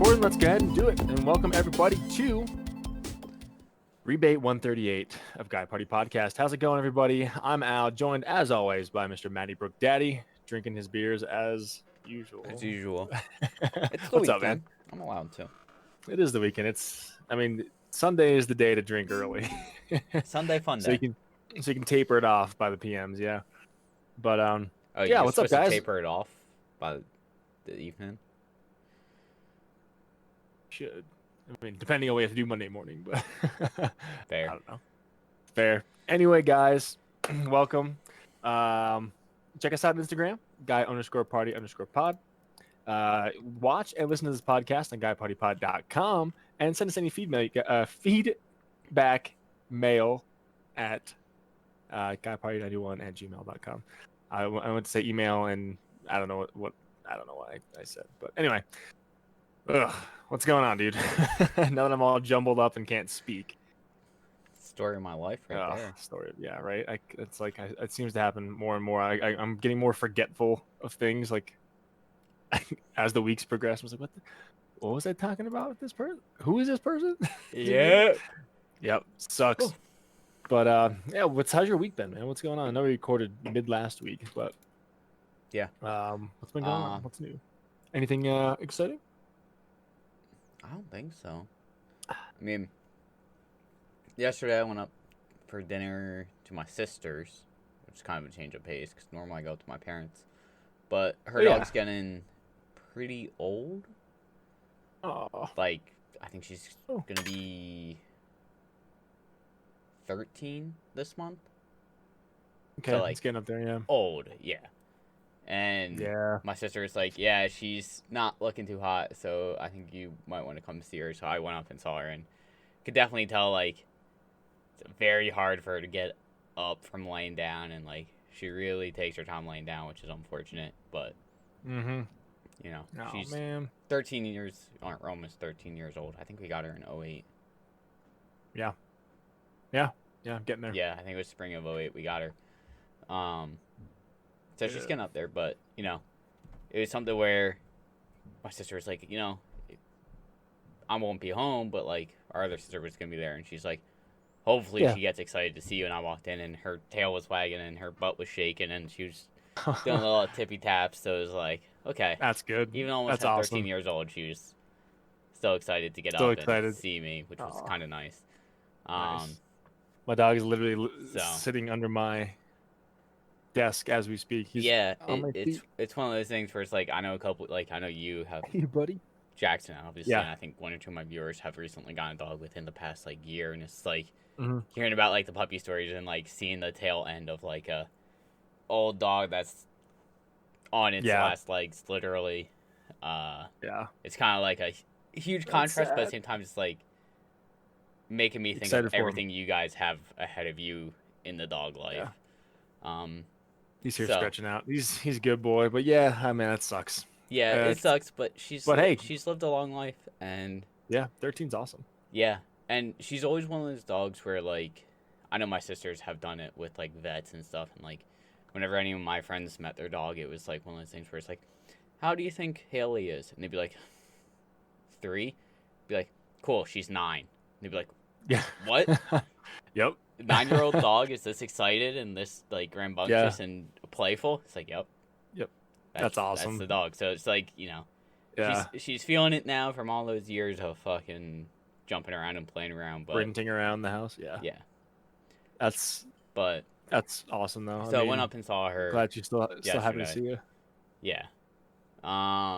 recording. Let's go ahead and do it. And welcome everybody to Rebate 138 of Guy Party Podcast. How's it going, everybody? I'm Al, joined as always by Mr. Matty Brook Daddy, drinking his beers as usual. As usual. It's the What's weekend. up, man? I'm allowed to. It is the weekend. Sunday is the day to drink early. Sunday fun so day. you can taper it off by the PMs, yeah. But Oh, yeah, you're what's up, supposed guys? to taper it off by the evening. Should. I mean, depending on what you have to do Monday morning, but Fair. I don't know. Fair. Anyway, guys, welcome. Check us out on Instagram, guy_party_pod. Watch and listen to this podcast on guypartypod.com and send us any feedback mail at guyparty91@gmail.com. I went to say email and I don't know what I don't know what I said, but anyway. What's going on, dude? Now that I'm all jumbled up and can't speak. Story of my life right there. Story, yeah, right. It seems to happen more and more. I'm getting more forgetful of things. Like as the weeks progress, I was like, what was I talking about with this person? Who is this person? Yeah. Yep, sucks. Ooh. But yeah, how's your week been, man? What's going on? I know we recorded mid last week, but yeah. What's been going on? What's new? Anything exciting? I don't think so. I mean, yesterday I went up for dinner to my sister's, which is kind of a change of pace because normally I go to my parents. But her dog's getting pretty old. Oh. Like, I think she's going to be 13 this month. Okay, so, like, it's getting up there, yeah. Old, yeah. And my sister was like, yeah, she's not looking too hot, so I think you might want to come see her. So I went up and saw her, and could definitely tell, like, it's very hard for her to get up from laying down, and, like, she really takes her time laying down, which is unfortunate, but, you know, she's 13 years, or almost 13 years old. I think we got her in 08. Yeah, I'm getting there. Yeah, I think it was spring of 08 we got her. So she's getting up there, but, you know, it was something where my sister was like, you know, I won't be home, but, like, our other sister was going to be there, and she's like, hopefully she gets excited to see you, and I walked in, and her tail was wagging, and her butt was shaking, and she was doing a little tippy taps, so it was like, okay. That's good. Even though almost 13 years old, she was still excited to get up and see me, which was kind of nice. Nice. My dog is literally sitting under my desk as we speak. He's it's one of those things where it's like I know you have buddy Jackson, obviously, and I think one or two of my viewers have recently gotten a dog within the past like year, and it's like hearing about like the puppy stories and like seeing the tail end of like a old dog that's on its last legs, literally. It's kind of like a huge contrast, but at the same time, it's like making me think of everything you guys have ahead of you in the dog life. He's here stretching out. He's a good boy, but yeah, I mean that sucks. Yeah, it sucks, but she's lived a long life, and 13's awesome. Yeah, and she's always one of those dogs where like I know my sisters have done it with like vets and stuff, and like whenever any of my friends met their dog, it was like one of those things where it's like, how do you think Haley is? And they'd be like, 3. Be like, cool, she's 9. And they'd be like, yeah, what? Yep. 9-year-old dog is this excited and this like rambunctious and playful? It's like, yep. That's awesome. That's the dog. So it's like, you know, she's feeling it now from all those years of fucking jumping around and playing around, but sprinting around the house. Yeah. That's awesome though. So I went up and saw her. Glad you still happy to see you. Yeah.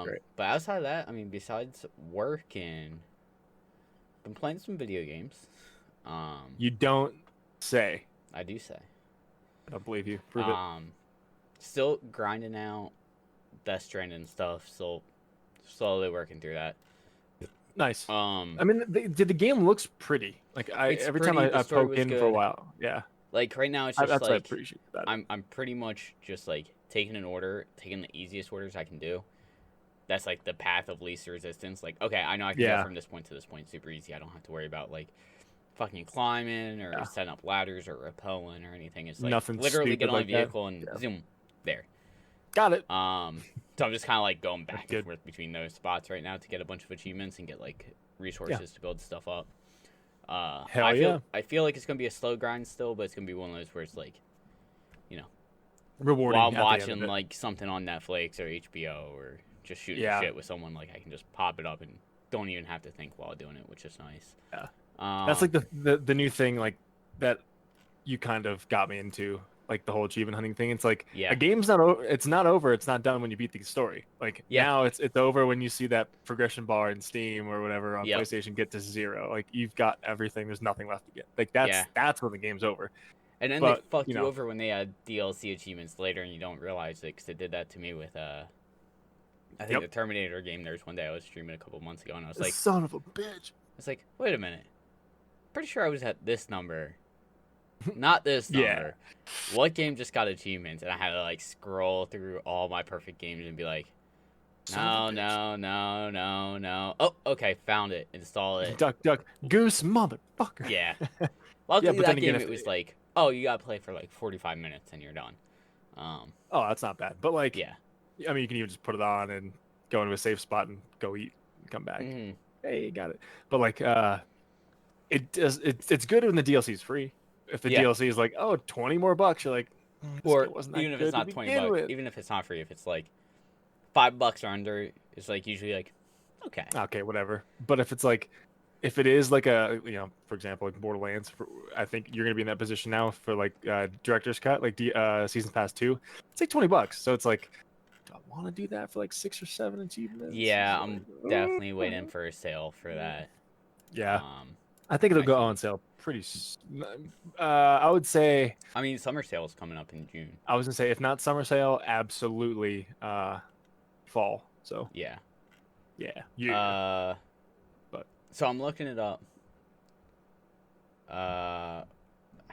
Great. But outside of that, I mean, besides working, been playing some video games. You don't say. I do say. I don't believe you. Prove it. Still grinding out Death Stranding stuff. Still slowly working through that. Nice. I mean, the game looks pretty. Like every time I poke in for a while, yeah. Like right now, it's just that's like what I appreciate about it. I'm pretty much just like taking the easiest orders I can do. That's like the path of least resistance. Like, okay, I know I can go from this point to this point super easy. I don't have to worry about like fucking climbing or setting up ladders or rappelling or anything. It's like nothing literally get on a vehicle and zoom there. Got it. So I'm just kind of like going back and forth between those spots right now to get a bunch of achievements and get like resources to build stuff up. I feel like it's gonna be a slow grind still, but it's gonna be one of those where it's like, you know, rewarding. While I'm watching like something on Netflix or HBO or just shooting shit with someone, like I can just pop it up and don't even have to think while doing it, which is nice. Yeah, that's like the new thing like that you kind of got me into, like the whole achievement hunting thing. It's like a game's not over. It's not over. It's not done when you beat the story. Like now it's over when you see that progression bar in Steam or whatever on PlayStation get to 0. Like you've got everything. There's nothing left to get. Like that's when the game's over. And then they fuck you over when they add DLC achievements later and you don't realize it, because it did that to me with I think the Terminator game. There's one day I was streaming a couple months ago and I was like, son of a bitch. I was like, wait a minute. Pretty sure I was at this number. Not this number. What game just got achievements? And I had to like scroll through all my perfect games and be like, no. Oh, okay, found it. Install it. Duck, goose, motherfucker. Yeah. Luckily that game, it was like, oh, you gotta play for like 45 minutes and you're done. Oh, that's not bad. But like, I mean, you can even just put it on and go into a safe spot and go eat and come back. Hey, you got it. But like, it's good when the DLC is free. If the DLC is like, oh, $20 more, you're like, or even if it's not $20, even if it's not free, if it's like $5 or under, it's like usually like, okay, whatever. But if it's like, if it is like a, for example, like Borderlands, I think you're gonna be in that position now for like director's cut, like Season Pass 2. It's like $20, so it's like, do I want to do that for like 6 or 7 achievements? Yeah, I'm definitely waiting for a sale for that. Yeah. I think it'll go on sale pretty. I would say. I mean, summer sale is coming up in June. I was gonna say, if not summer sale, absolutely fall. So yeah. But so I'm looking it up. I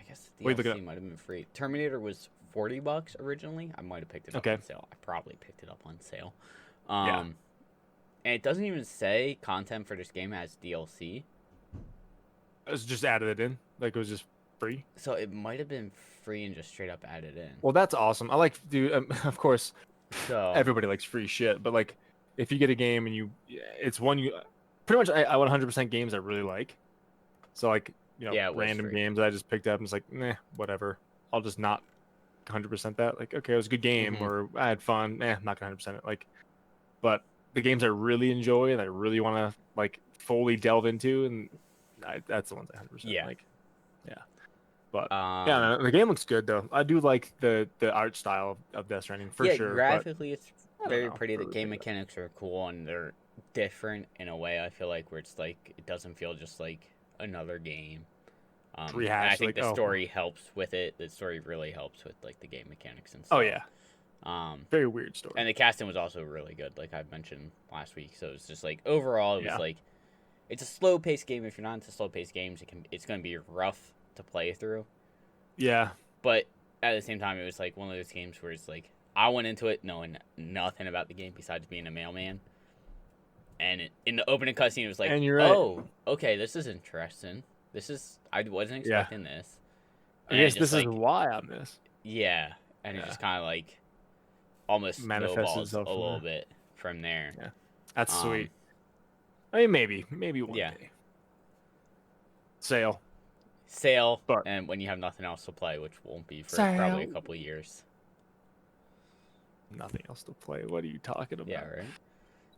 guess the DLC might have been free. Terminator was $40 originally. I might have picked it up on sale. I probably picked it up on sale. And it doesn't even say content for this game as DLC. It was just added it in, like it was just free. So it might have been free and just straight up added in. Well, that's awesome. I like, dude. Of course, everybody likes free shit, but like, if you get a game and it's one you, pretty much I 100% games I really like. So like, random games I just picked up and it's like, whatever. I'll just not 100% that. Like, okay, it was a good game or I had fun. Not 100% it. Like, but the games I really enjoy and I really want to like fully delve into and. That's the ones I 100% like. Yeah. But the game looks good though. I do like the art style of Death Stranding for sure. Graphically it's very pretty. The game mechanics are cool and they're different in a way. I feel like where it's like it doesn't feel just like another game. Rehashed, I think the story helps with it. The story really helps with like the game mechanics and Oh stuff. yeah. Very weird story. And the casting was also really good, like I mentioned last week. So it's just like overall it was like. It's a slow-paced game. If you're not into slow-paced games, it's going to be rough to play through. Yeah. But at the same time, it was like one of those games where it's like, I went into it knowing nothing about the game besides being a mailman. And in the opening cutscene, it was like, oh, okay, this is interesting. I wasn't expecting this. And I guess this is why I'm this. Yeah. And it just kind of like almost snowballs a little bit from there. Yeah. That's sweet. I mean, maybe one day. Sale, but... and when you have nothing else to play, which won't be for probably a couple of years. Nothing else to play? What are you talking about? Yeah, right.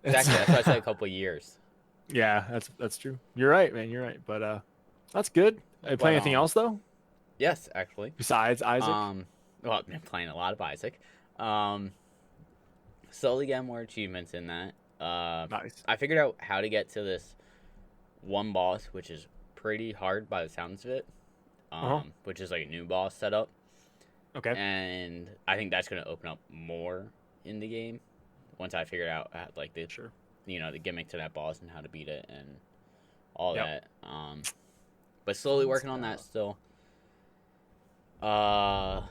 Exactly. That's why I said a couple of years. Yeah, that's true. You're right, man. You're right. But that's good. Are you playing anything else though? Yes, actually. Besides Isaac. Well, I've been playing a lot of Isaac. Slowly getting more achievements in that. Nice. I figured out how to get to this one boss, which is pretty hard by the sounds of it. Which is like a new boss setup. Okay. And I think that's going to open up more in the game once I figured out like the the gimmick to that boss and how to beat it and all that. But slowly working on that still. Got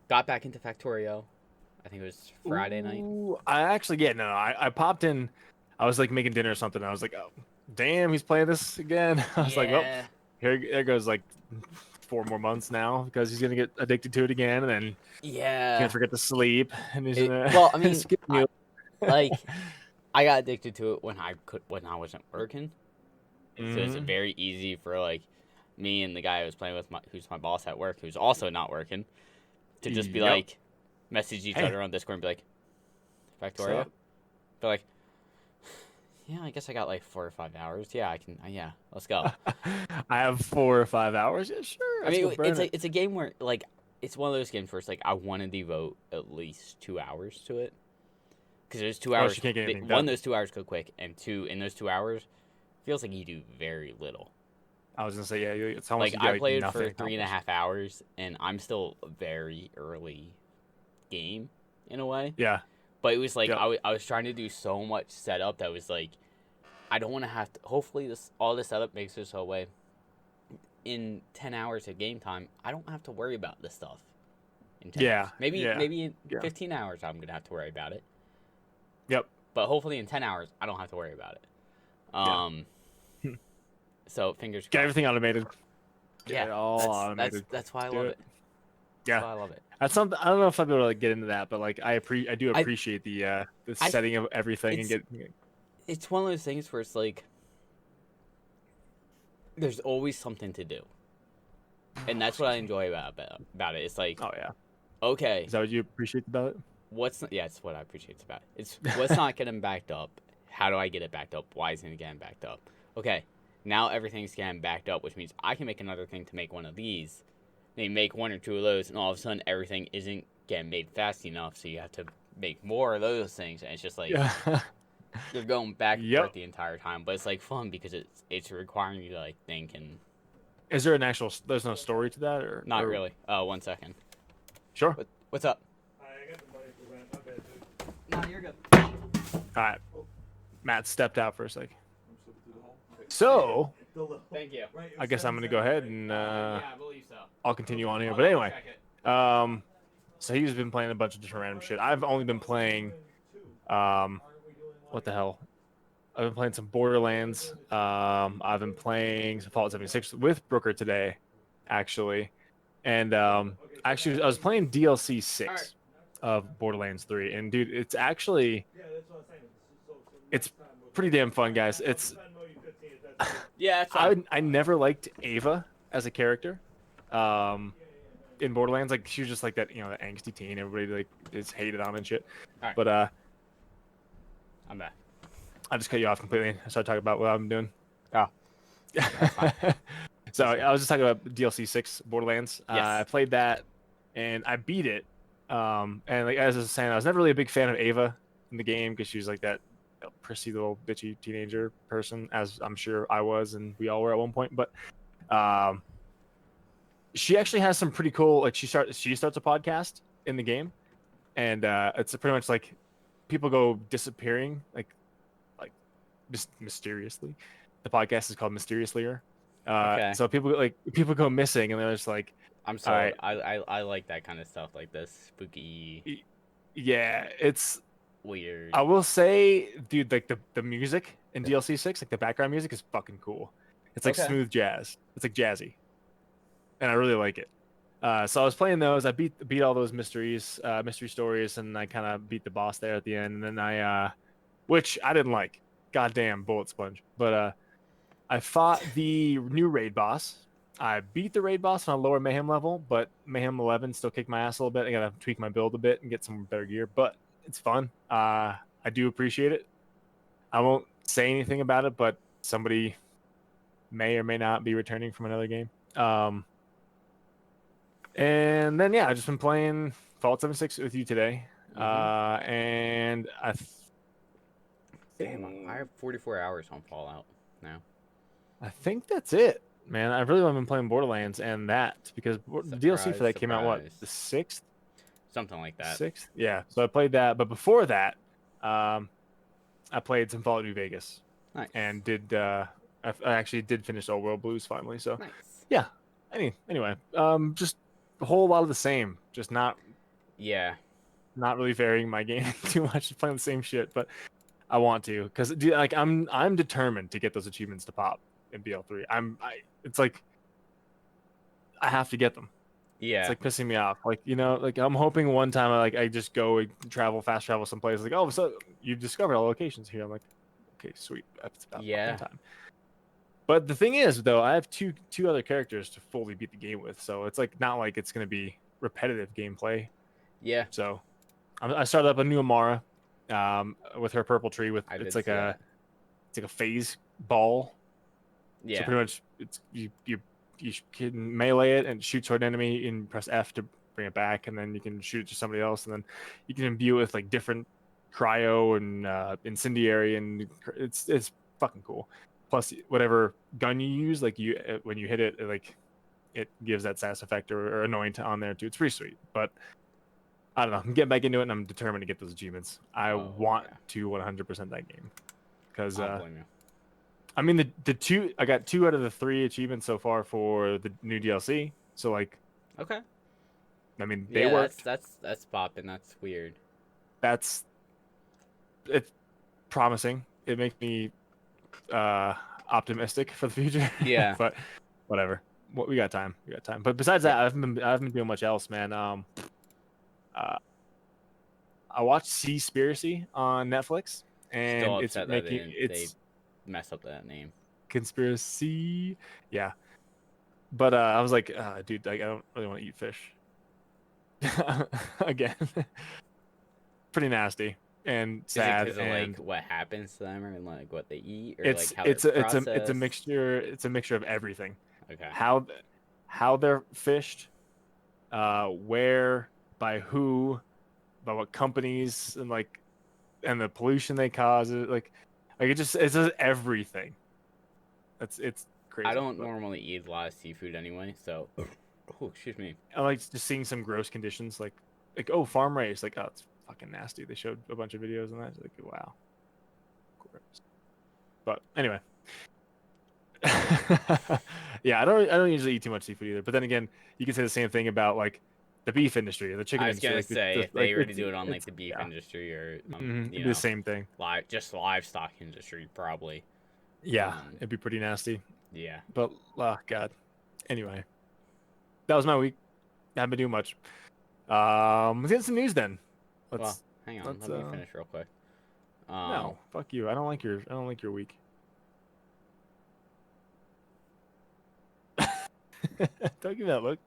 back into Factorio. I think it was Friday night. I actually I popped in. I was like making dinner or something. I was like, oh, damn, he's playing this again. I was like, well, here goes like 4 more months now because he's gonna get addicted to it again, and then he's gonna forget to sleep. And he's well, I mean, Like, I got addicted to it when I wasn't working. So it's Mm-hmm. very easy for like me and the guy I was playing with, who's my boss at work, who's also not working, to just be Yep. like, message each Hey, other on Discord and be like, what's Factorio? up? Be like, yeah, I guess I got like 4 or 5 hours. Yeah, I can. Yeah, let's go. I have 4 or 5 hours. Yeah, sure. I Let's go mean, burn it. it's a game where like it's one of those games where it's like I want to devote at least 2 hours to it because there's two Or else hours. you can't get anything One, done. those 2 hours go quick, and two, in those 2 hours, feels like you do very little. I was gonna say, yeah, it's almost Like you I get like played for nothing three and a accomplished. half hours, and I'm still very early game in a way. Yeah. But it was like Yep. I was trying to do so much setup that was like I don't want to have to. Hopefully, all this setup makes it so way. In 10 hours of game time, I don't have to worry about this stuff. In 10 hours, Yeah. maybe Yeah. in Yeah. 15 hours, I'm gonna have to worry about it. Yep. But hopefully, in 10 hours, I don't have to worry about it. Yeah. So fingers Get crossed. everything automated. Get Yeah, it all automated. that's why I Do love it. it. That's Yeah. why I love it. That's something. I don't know if I'd be able to like, get into that, but like I do I appreciate the I setting of everything and it's get. it's one of those things where it's like there's always something to do, and that's what I enjoy about it. It's like Oh yeah. okay, Is that what you appreciate about it? yeah, it's what I appreciate about it. It's what's not getting backed up. How do I get it backed up? Why isn't it getting backed up? Okay, now everything's getting backed up, which means I can make another thing to make one of these. They make one or two of those, and all of a sudden everything isn't getting made fast enough, so you have to make more of those things, and it's just like Yeah. you're going back and Yep. forth the entire time. But it's like fun because it's requiring you to like think and Is there an actual? There's no story to that, or not or- really. Oh, 1 second. Sure. What's up? I got the money for rent. My bad, dude. No, you're good. All right. Matt stepped out for a sec. I'm slipping through the hole. So The little- Thank you. Right, it I was guess I'm gonna 7 go ahead right? and Yeah, I believe so. I'll continue on here. I'll But anyway, check it. so he's been playing a bunch of different random shit. I've only been playing, what the hell? I've been playing some Borderlands. I've been playing some Fallout 76 with Brooker today, actually, and actually I was playing DLC 6 of Borderlands 3, and dude, it's actually Yeah, that's what I'm saying. it's pretty damn fun, guys. It's Yeah, that's fine. I never liked Ava as a character. In Borderlands, like she was just like that, that angsty teen everybody like is hated on and shit. Alright. But I'm back. I just cut you off completely. I started talking about what I'm doing. Oh. So I was just talking about DLC 6 Borderlands. Yes. I played that and I beat it. And like as I was saying, I was never really a big fan of Ava in the game because she was like that prissy little bitchy teenager person, as I'm sure I was and we all were at one point. But she actually has some pretty cool. Like she starts a podcast in the game, and it's pretty much like people go disappearing like mysteriously. The podcast is called Mysteriously. Okay. So people go missing, and they're just like, I'm sorry. Alright. I like that kind of stuff, like this spooky, yeah, it's. weird. I will say, dude, like the music in DLC 6, like the background music is fucking cool. It's like Okay. smooth jazz. It's like jazzy, and I really like it. So I was playing those. I beat all those mystery stories, and I kind of beat the boss there at the end. And then which I didn't like. Goddamn bullet sponge. But I fought the new raid boss. I beat the raid boss on a lower mayhem level, but mayhem 11 still kicked my ass a little bit. I gotta tweak my build a bit and get some better gear, but it's fun. I do appreciate it. I won't say anything about it, but somebody may or may not be returning from another game. And then I've just been playing Fallout 76 with you today. And Damn, I have 44 hours on Fallout now. I think that's it, man. I really haven't been playing Borderlands and that because the DLC for that came out the 6th? Something like that. 6th? Yeah. So I played that, but before that, I played some Fallout New Vegas. Nice. And I actually did finish Old World Blues finally. So Nice. yeah. Anyway, just a whole lot of the same. Just not really varying my game too much. Just playing the same shit, but I want to because like I'm determined to get those achievements to pop in BL3. It's like I have to get them. Yeah. like pissing me off. Like, like I'm hoping one time I just go and fast travel someplace. Like, oh, so you've discovered all locations here. I'm like, okay, sweet. That's about fucking Yeah. time. But the thing is, though, I have two other characters to fully beat the game with, so it's like not like it's gonna be repetitive gameplay. Yeah. So I started up a new Amara, with her purple tree. With I did it's like see that. a phase ball. So Yeah. pretty much, it's you can melee it and shoot toward an enemy and press F to bring it back, and then you can shoot it to somebody else, and then you can imbue it with like different cryo and incendiary, and it's fucking cool. Plus, whatever gun you use, like when you hit it, it gives that sass effect or anoint on there too. It's pretty sweet. But I don't know. I'm getting back into it, and I'm determined to get those achievements. I want to 100% that game because I don't blame you. I mean, I got 2 out of the 3 achievements so far for the new DLC. So like, Okay. I mean, they Yeah, worked. that's popping. That's weird. It's promising. It makes me optimistic for the future. Yeah. But whatever. We got time. We got time. But besides that, I haven't been doing much else, man. I watched Seaspiracy on Netflix, and Still it's upset that making they mess up that name. conspiracy. Yeah. But I was like, dude, like, I don't really want to eat fish. Again. Pretty nasty and sad. Is it because of and like what happens to them, or like what they eat, or it's like how it's they're a, it's a processed? mixture. It's a mixture of everything. Okay. How they're fished, where, by who, by what companies, and the pollution they cause. It's just everything. It's crazy. I don't but normally eat a lot of seafood anyway, so. Oh, excuse me. I like just seeing some gross conditions, like oh, farm raised. Like, oh, it's fucking nasty. They showed a bunch of videos on that. It's like, wow. Gross. But anyway. Yeah, I don't usually eat too much seafood either. But then again, you can say the same thing about like the beef industry or the chicken I was industry. gonna Like, say if they were to do it on like the beef yeah. industry or It'd be the same thing. just livestock industry probably. Yeah, it'd be pretty nasty. Yeah. But God. Anyway, that was my week. I haven't been doing much. Let's get some news then. Well, hang on. Let me finish real quick. No, fuck you. I don't like your week. Don't give me that look.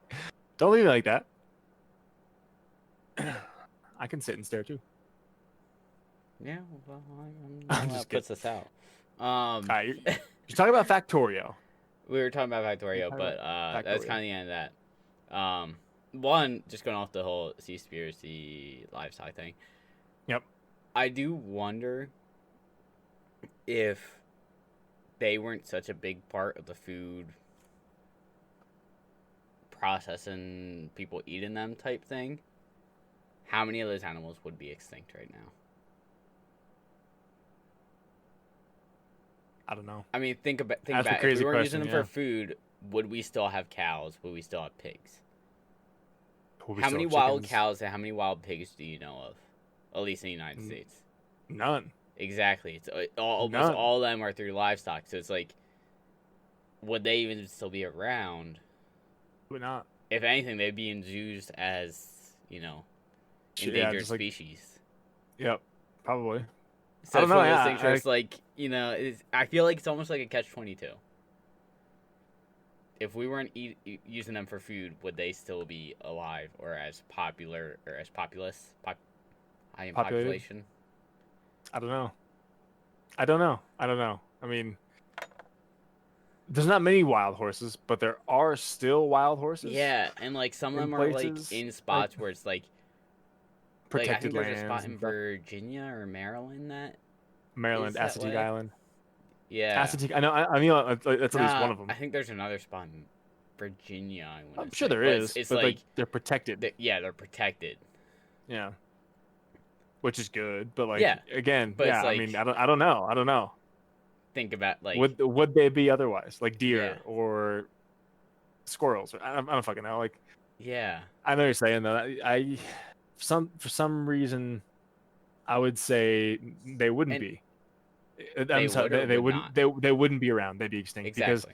Don't leave me like that. I can sit and stare too. Yeah, well, I'm just puts us out. You're talking about Factorio. We were talking about Factorio, but that's kind of the end of that. One, just going off the whole Seaspiracy livestock thing. Yep. I do wonder if they weren't such a big part of the food processing, people eating them type thing, how many of those animals would be extinct right now? I don't know. I mean, think about That's a if crazy we weren't question, using them for food, would we still have cows? Would we still have pigs? How many wild cows and how many wild pigs do you know of? At least in the United States. None. Exactly. It's almost all of them are through livestock. So it's like, would they even still be around? Would not. If anything, they'd be used as, endangered species. Yep, probably. So I don't it's know. one of those Yeah, things where it's like, I feel like it's almost like a catch-22. If we weren't using them for food, would they still be alive or as popular or as populous? Population? I don't know. I mean, there's not many wild horses, but there are still wild horses. Yeah, and like some of them are like in spots where it's like protected land. I think there's a spot in stuff. Virginia or Maryland Maryland, Assateague Island. Yeah. Assateague. I know. I mean, that's at least one of them. I think there's another spot in Virginia. I'm sure there is. It's like they're protected. They're protected. Yeah. Which is good, but again, but I mean, I don't know. Think about would they be otherwise, like deer or squirrels? I don't fucking know. Like, yeah, I know you're saying that. For some reason, I would say they wouldn't be. They wouldn't. They wouldn't be around. They'd be extinct because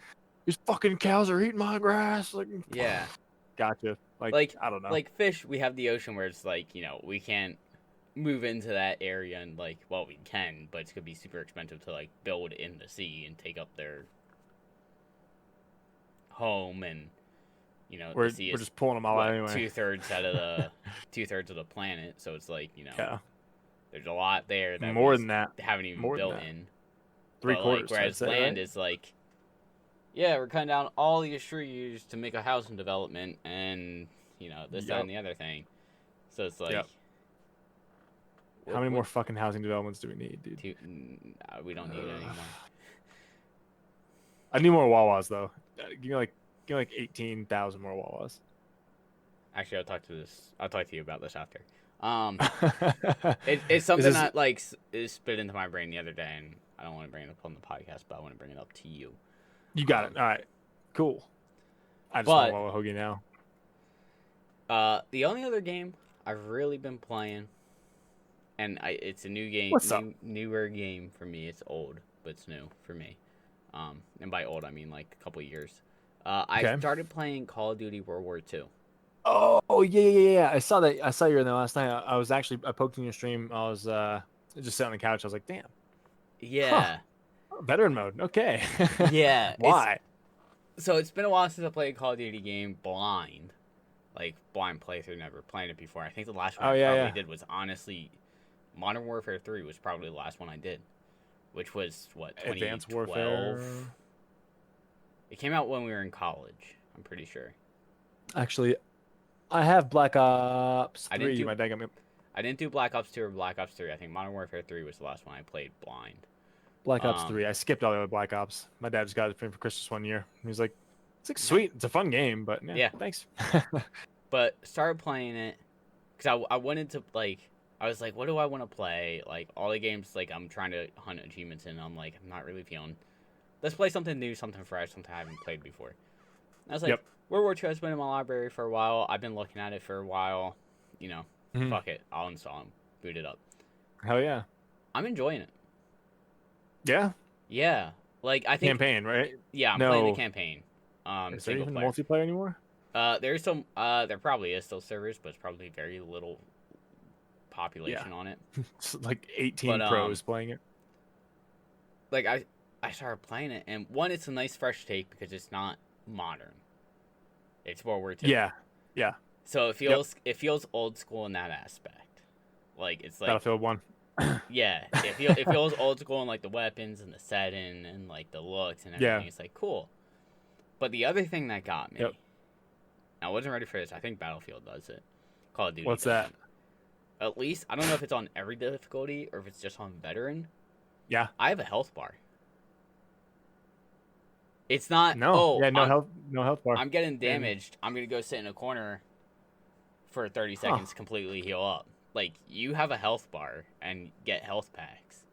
these fucking cows are eating my grass. Like, yeah, Gotcha. Like I don't know. like fish, we have the ocean where it's like, we can't move into that area and like, well, we can, but it's gonna be super expensive to like build in the sea and take up their home, and we're the sea we're is just pulling them all out anyway. 2/3 out of the 2/3 of the planet, so it's like Yeah. there's a lot there that More we than that. haven't even More than built that. in. Three But, quarters. like, whereas land is like, yeah, we're cutting down all these trees to make a housing development, and this, that, and the other thing. So it's like, how many more fucking housing developments do we need, dude? We don't need it anymore. I need more Wawas though. Give me like 18,000 more Wawas. Actually, I'll talk to you about this after. It's something that like is spit into my brain the other day, and I don't want to bring it up on the podcast, but I want to bring it up to you. You got it. All right, cool. I just want Wawa Hoagie now. The only other game I've really been playing, and it's a new game, newer game for me. It's old, but it's new for me. And by old I mean like a couple years. I started playing Call of Duty World War II. Oh yeah. I saw that. I saw you in there last night. I poked in your stream. I was just sitting on the couch. I was like, damn. Yeah. Huh. Veteran mode. Okay. Yeah. Why? So it's been a while since I played a Call of Duty game blind. Like blind playthrough, never played it before. I think the last one I probably did was honestly Modern Warfare 3 was probably the last one I did. Which was what, 2012? Advanced Warfare. It came out when we were in college, I'm pretty sure. Actually, I have Black Ops 3. I didn't do Black Ops 2 or Black Ops 3. I think Modern Warfare 3 was the last one I played blind. Black Ops 3. I skipped all the other Black Ops. My dad just got it for Christmas one year. He was like, it's like sweet. It's a fun game, but yeah. Thanks. But started playing it because I wanted to, like, I was like, what do I want to play? Like, all the games, like, I'm trying to hunt achievements in, I'm like, I'm not really feeling. Let's play something new, something fresh, something I haven't played before. And I was like, World War II has been in my library for a while. I've been looking at it for a while. Fuck it. I'll install and boot it up. Hell yeah. I'm enjoying it. Yeah? Yeah. Like, I think... Campaign, right? Yeah, I'm playing the campaign. Is there even multiplayer anymore? There's some... there probably is still servers, but it's probably very little population on it. It's like 18 pros playing it. Like, I started playing it, and one, it's a nice fresh take because it's not modern. It's World War II. Yeah. So it feels old school in that aspect. Like, it's like Battlefield 1. Yeah, it feels old school in like the weapons and the setting and like the looks and everything. Yeah. It's like cool. But the other thing that got me, I wasn't ready for this. I think Battlefield does it. Call of Duty. What's that? At least I don't know if it's on every difficulty or if it's just on veteran. Yeah. I have a health bar. It's not. No health bar. I'm getting damaged. I'm gonna go sit in a corner for 30 seconds, completely heal up. Like, you have a health bar and get health packs.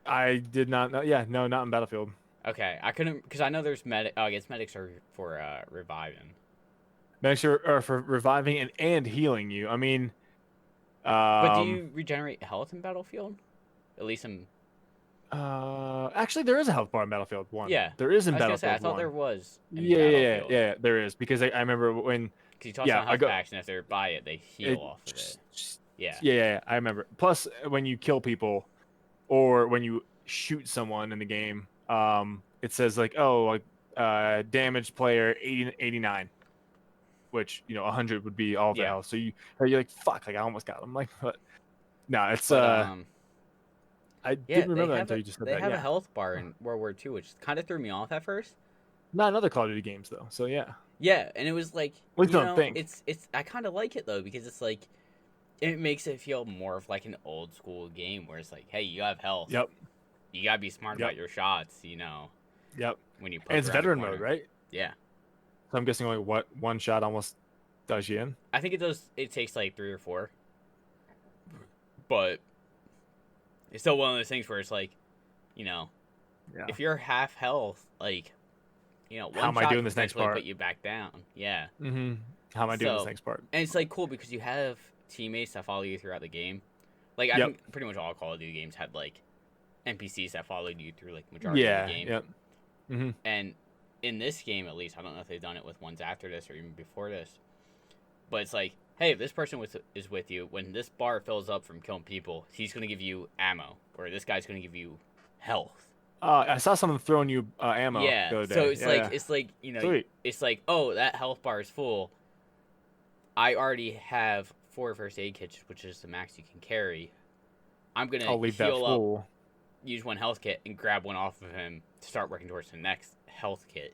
I did not know. Yeah, no, not in Battlefield. Okay, I couldn't, because I know there's I guess medics are for reviving. Medics are for reviving and healing you. I mean, but do you regenerate health in Battlefield? At least in. Actually, there is a health bar in Battlefield 1. Yeah, there is in Battlefield 1. I thought there was. Yeah, there is, because I remember when. Because you toss on health packs, and if they're by it, they heal off of it. Yeah, I remember. Plus, when you kill people, or when you shoot someone in the game, it says like, damaged player 89, which 100 would be all of the health. So you're like, fuck, like I almost got him. Like, but no, it's I didn't remember that until you just said that. They have a health bar in World War II, which kind of threw me off at first. Not in other Call of Duty games though. So yeah. Yeah, and it was like, it's I kind of like it though, because it's like, it makes it feel more of like an old school game where it's like, hey, you have health. Yep. You gotta be smart about your shots, Yep. When you and it's veteran mode, right? Yeah. So I'm guessing like one shot almost does you in. I think it does. It takes like 3 or 4. But it's still one of those things where it's like, if you're half health, like, one how am I doing this next part? Put you back down. Yeah. Mm-hmm. How am I doing this next part? And it's like cool because you have teammates that follow you throughout the game. Like, I think pretty much all Call of Duty games had like NPCs that followed you through like majority of the game. Yep. Mm-hmm. And in this game, at least, I don't know if they've done it with ones after this or even before this, but it's like, hey, if this person is with you, when this bar fills up from killing people, he's gonna give you ammo, or this guy's gonna give you health. I saw someone throwing you ammo Yeah, the other so day. it's Yeah, like yeah. it's like you know, Sweet. it's like, oh, that health bar is full. I already have 4 first aid kits, which is the max you can carry. I'm gonna I'll leave that heal up, full. use 1 health kit, and grab one off of him to start working towards the next health kit.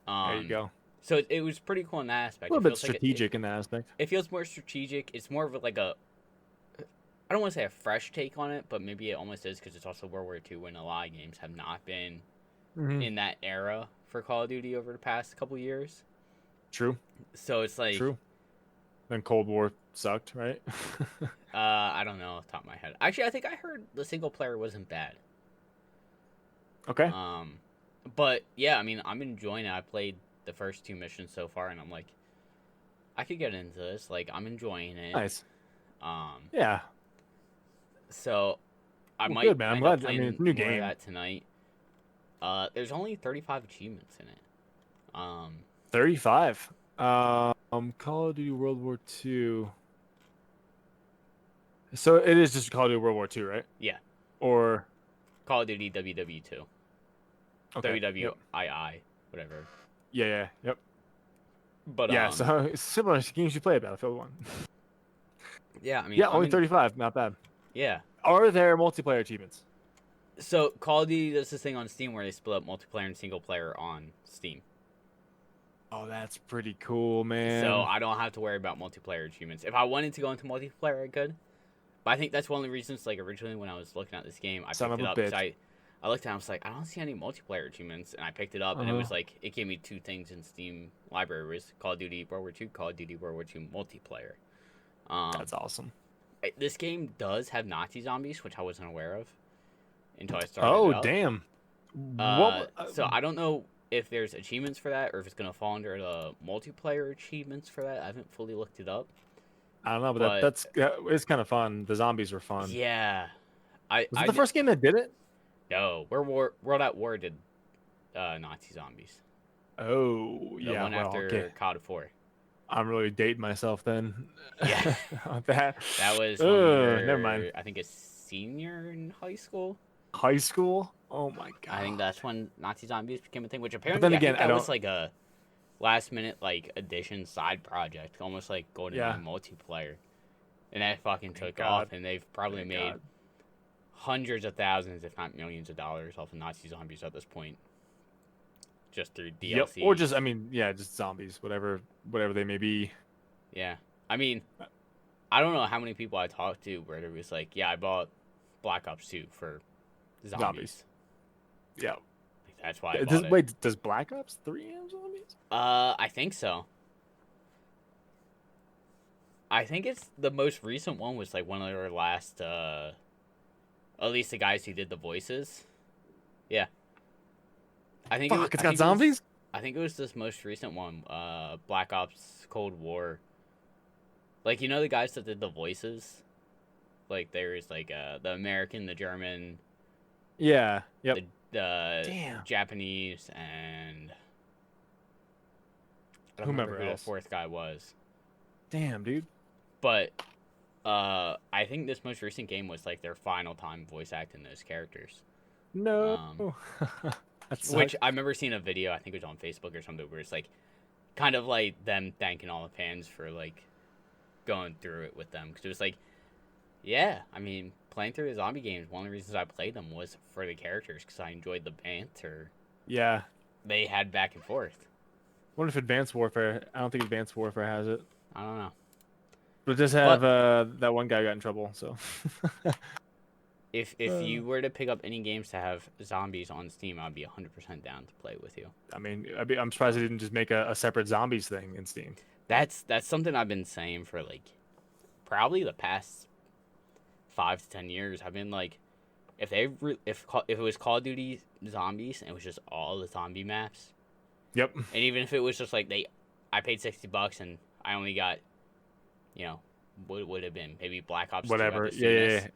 There you go. So it was pretty cool in that aspect. A little bit feels like strategic in that aspect. it feels more strategic. It's more of like a, I don't want to say a fresh take on it, but maybe it almost is because it's also World War II when a lot of games have not been in that era for Call of Duty over the past couple years. True. So it's like True. Then Cold War sucked, right? I don't know off the top of my head. Actually, I think I heard the single player wasn't bad. Okay. But yeah, I mean, I'm enjoying it. I played the first 2 missions so far, and I'm like, I could get into this. Like, I'm enjoying it. Nice. Yeah. So I Well, might. good, man. I'm end up glad. I mean, playing it's a new more of game. that tonight. There's only 35 achievements in it. 35. Call of Duty World War II. So it is just Call of Duty World War II, right? Yeah. Or Call of Duty WW2. okay. WWII, whatever. Yeah. Yep. But yeah. So it's similar to games you play, Battlefield 1. Yeah, I mean. Yeah, only 35. Not bad. Yeah. Are there multiplayer achievements? So Call of Duty does this thing on Steam where they split up multiplayer and single player on Steam. Oh, that's pretty cool, man. So I don't have to worry about multiplayer achievements. If I wanted to go into multiplayer, I could. But I think that's one of the reasons, like, originally when I was looking at this game, I picked it up because I looked at it and I was like, I don't see any multiplayer achievements. And I picked it up and it was like, it gave me 2 things in Steam library. It was Call of Duty World War II, Call of Duty World War II multiplayer. That's awesome. This game does have Nazi zombies, which I wasn't aware of until I started. Oh, damn. So I don't know if there's achievements for that or if it's going to fall under the multiplayer achievements for that. I haven't fully looked it up. I don't know, but it's kind of fun. The zombies were fun. Yeah. Was it the first game that did it? No, World at War did Nazi zombies. Oh, the one after COD 4. I'm really dating myself then. Yeah. that was never mind. I think a senior in high school. High school? Oh my god. I think that's when Nazi zombies became a thing, which apparently then again, I think that was like a last minute like addition side project, almost like going into multiplayer. And that fucking took off, and they've probably made hundreds of thousands, if not millions of dollars off of Nazi zombies at this point. Just through DLC. Yep. Or just, I mean, yeah, just zombies, whatever they may be. Yeah. I mean, I don't know how many people I talked to where it was like, yeah, I bought Black Ops 2 for zombies. Yeah. Like, that's why I bought it. Wait, does Black Ops 3 have zombies? I think so. I think it's the most recent one was like one of their last, at least the guys who did the voices. Yeah. I think it's got zombies? I think it was this most recent one, Black Ops Cold War. Like, you know the guys that did the voices? Like, there's, like, the American, the German... Yeah, yep. The Japanese, and... I don't remember who the 4th guy was. Damn, dude. But, I think this most recent game was, like, their final time voice acting those characters. No. Which I remember seeing a video, I think it was on Facebook or something, where it's like kind of like them thanking all the fans for like going through it with them, because it was like, yeah, I mean, playing through the zombie games, one of the reasons I played them was for the characters, because I enjoyed the banter. Yeah, they had back and forth. I wonder if Advanced Warfare. I don't think Advanced Warfare has it. I don't know. But it does have that one guy got in trouble. So. If you were to pick up any games to have zombies on Steam, I'd be 100% down to play with you. I mean, I'm surprised they didn't just make a separate zombies thing in Steam. That's something I've been saying for like probably the past 5 to 10 years. I've been like, if it was Call of Duty Zombies and it was just all the zombie maps. Yep. And even if it was just like I paid $60 and I only got, what would it have been? Maybe Black Ops 2. Whatever. Yeah.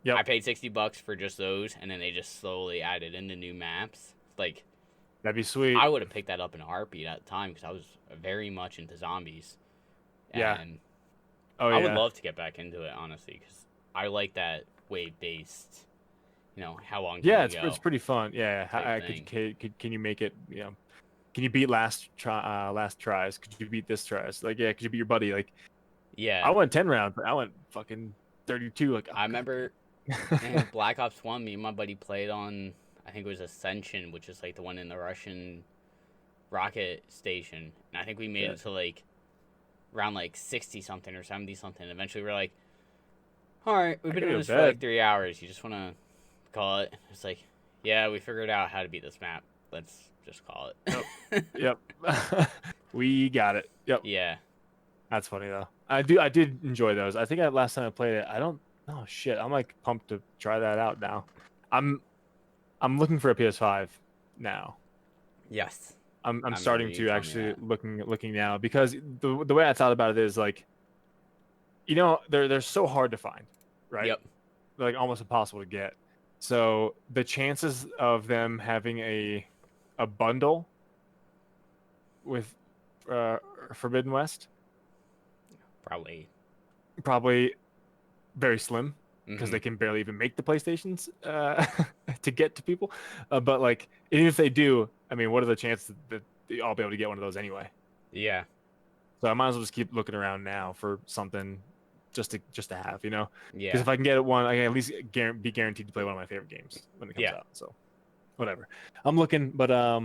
Yep. I paid $60 for just those, and then they just slowly added in the new maps. Like, that'd be sweet. I would have picked that up in a heartbeat at the time because I was very much into zombies, Yeah. And Oh I yeah. would love to get back into it, honestly, because I like that wave-based, how long can Yeah, you go it's pretty fun. Yeah. type Can you make it? Can you beat last tries? Could you beat this tries? Like, yeah, could you beat your buddy? Like, I Yeah. went 10 rounds, but I went fucking 32. Like, oh, I God. remember in Black Ops 1, me and my buddy played on, I think it was Ascension, which is like the one in the Russian rocket station. And I think we made it to like around like 60 something or 70 something. Eventually we were like, all right, we've been doing this for like 3 hours. You just want to call it? It's like, yeah, we figured out how to beat this map. Let's just call it. Yep. We got it. Yep. Yeah. That's funny though. I did enjoy those. I think last time I played it, I don't. Oh shit! I'm like pumped to try that out now. I'm looking for a PS5 now. Yes. I'm I starting remember you to telling me actually looking now because the way I thought about it is like, they're so hard to find, right? Yep. They're like almost impossible to get. So the chances of them having a bundle with Forbidden West probably very slim because they can barely even make the PlayStations to get to people. But like, even if they do, I mean, what are the chances that I'll be able to get one of those anyway? Yeah. So I might as well just keep looking around now for something just to have, Yeah. Because if I can get one, I can at least be guaranteed to play one of my favorite games when it comes out. So whatever. I'm looking, but I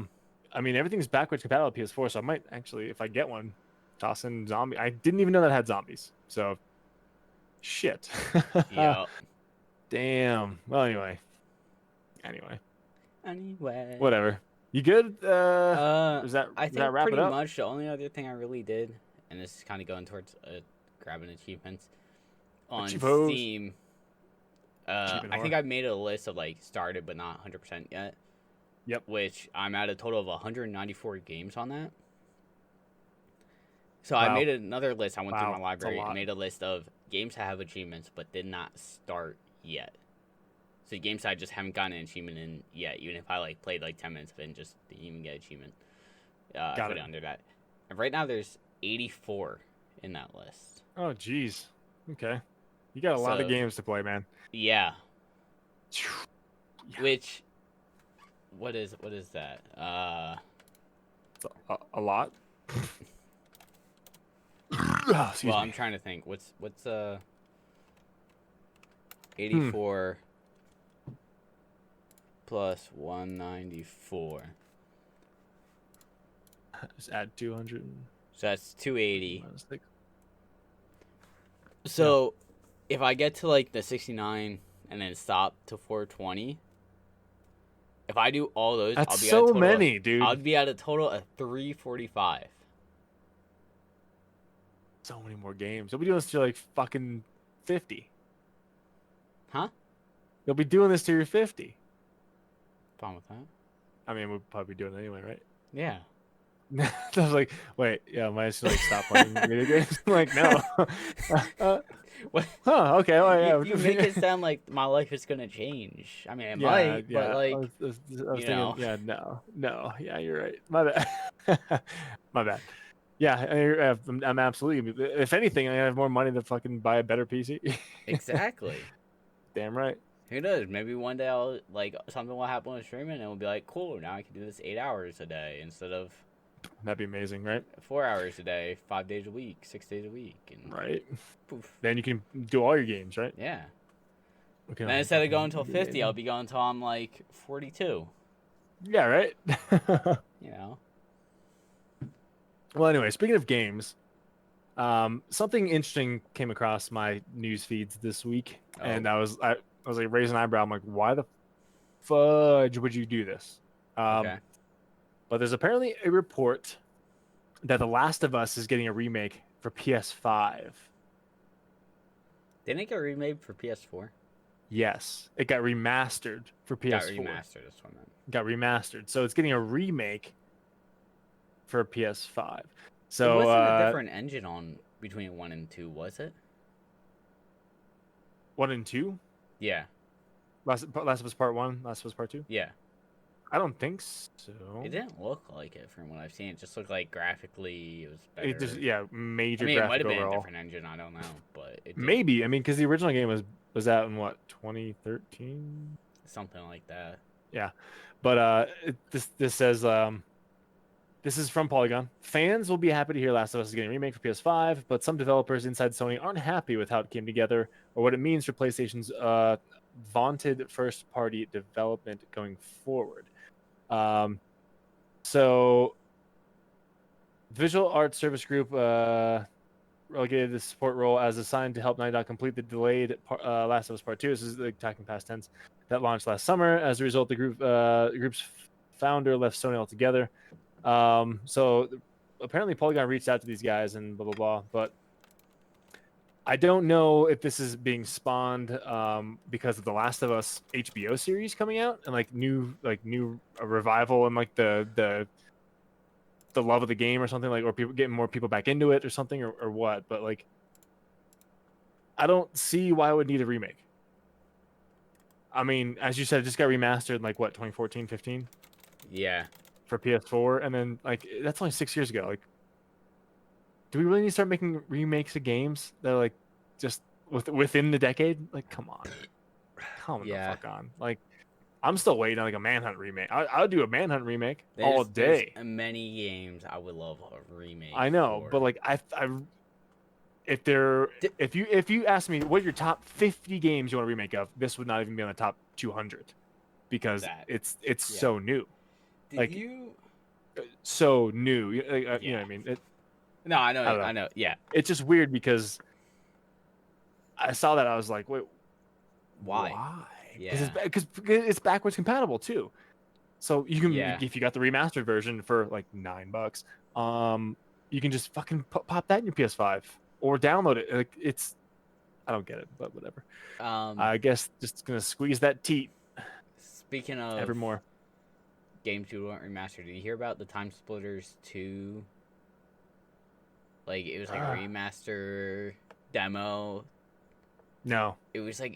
mean, everything's backwards compatible with PS4, so I might actually, if I get one, toss in zombie. I didn't even know that had zombies. So shit. Yep. Damn. Well, anyway. Anyway. Whatever. You good? I Does that think wrap it pretty up? much the only other thing I really did, and this is kind of going towards grabbing achievements on Steam. I think I've made a list of like started but not 100% yet. Yep. Which I'm at a total of 194 games on that. So Wow. I made another list. I went through my That's library a lot. and made a list of games that have achievements but did not start yet. So games I just haven't gotten an achievement in yet, even if I like played like 10 minutes of it and just didn't even get an achievement. I put it under that. And right now there's 84 in that list. Oh, jeez. Okay. You got a lot of games to play, man. Yeah. Which, what is that? A lot. Well, I'm trying to think. What's 84 plus 194? Just add 200. So that's 280. So if I get to like the 69 and then stop to 420, if I do all those, that's I'll be so at a total many, of, dude. I'll be at a total of 345. So many more games. You'll be doing this to like fucking 50. Huh? You'll be doing this to your 50. Fine with that. I mean, we'll probably be doing it anyway, right? Yeah. I was like, wait, yeah, am I just like stop playing video games? I'm like, no. What? Huh? Okay. Well, yeah. You make it sound like my life is gonna change. I mean, it might, but like, I was thinking, know. yeah, no, yeah, you're right. My bad. My bad. Yeah, I'm absolutely. If anything, I have more money to fucking buy a better PC. Exactly. Damn right. Who knows? Maybe one day I'll like something will happen with streaming, and it'll be like, cool. Now I can do this 8 hours a day instead of. That'd be amazing, right? 4 hours a day, 5 days a week, 6 days a week, and right. Poof. Then you can do all your games, right? Yeah. Okay. And then instead of going until 50, I'll be going until I'm like 42. Yeah, right. You know. Well, anyway, speaking of games, something interesting came across my news feeds this week, and I was like raising an eyebrow. I'm like, why the fudge would you do this? Okay. But there's apparently a report that The Last of Us is getting a remake for PS5. Didn't it get remade for PS4? Yes, it got remastered for PS4. Got remastered, that's what I meant. Got remastered, so it's getting a remake for PS5. So it wasn't a different engine on between 1 and 2, was it? 1 and 2? Yeah. Last of Us Part 1, Last of Us Part 2? Yeah. I don't think so. It didn't look like it from what I've seen. It just looked like graphically it was better. It just I major mean, it might graphic have been a overall. different engine. I don't know, but it did Maybe. I mean, because the original game was out in what 2013. something like that. Yeah, but this says this is from Polygon. Fans will be happy to hear Last of Us is getting a remake for PS5, but some developers inside Sony aren't happy with how it came together or what it means for PlayStation's vaunted first-party development going forward. So, Visual Arts Service Group relegated the support role as assigned to help Naughty Dog complete the delayed Last of Us Part 2. This is the talking past tense that launched last summer. As a result, the group's founder left Sony altogether. So apparently Polygon reached out to these guys and blah blah blah, but I don't know if this is being spawned because of the Last of Us HBO series coming out and like new revival and like the love of the game or something, like, or people getting more people back into it or something, or what. But like, I don't see why it would need a remake. I mean, as you said, it just got remastered in like what, 2014, 15? Yeah. For PS4, and then like that's only 6 years ago. Like, do we really need to start making remakes of games that are like just within the decade? Like, come on, the fuck on. Like, I'm still waiting on like a Manhunt remake. I would do a Manhunt remake all day. There's many games I would love a remake. I know, but like if you ask me what are your top 50 games you want to remake of, this would not even be on the top 200 because it's so new. So new. You know what I mean? No, I know. Yeah. It's just weird because I saw that I was like, wait, why? Yeah. Because it's backwards compatible too. So you can, if you got the remastered version for like $9, you can just fucking pop that in your PS5 or download it. Like, I don't get it, but whatever. I guess just gonna squeeze that teat. Speaking of evermore. Games you want remastered, did you hear about the Time Splitters 2? Like, it was like a remaster demo. No. It was like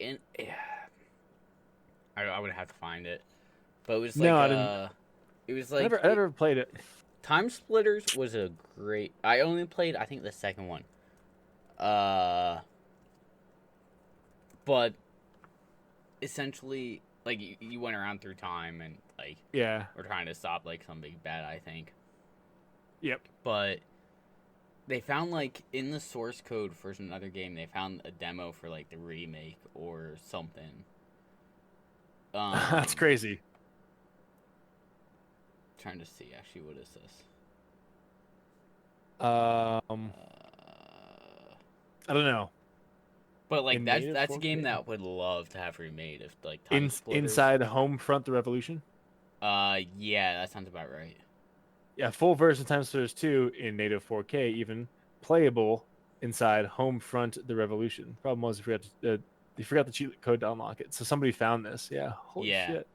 I would have to find it, but it was like I didn't. It was like I never played it. Time Splitters was a great. I only played I think the second one. But essentially, like you went around through time and like we're trying to stop like some big bad, I think. Yep. But they found like in the source code for another game, they found a demo for like the remake or something. That's crazy. Trying to see actually what is this? I don't know. But like that's a game that would love to have remade if like Inside Homefront: The Revolution. Yeah, that sounds about right. Yeah, full version Time Splitters 2 in native 4K, even playable inside Homefront: The Revolution. Problem was they forgot the cheat code to unlock it, so somebody found this. Yeah, holy shit.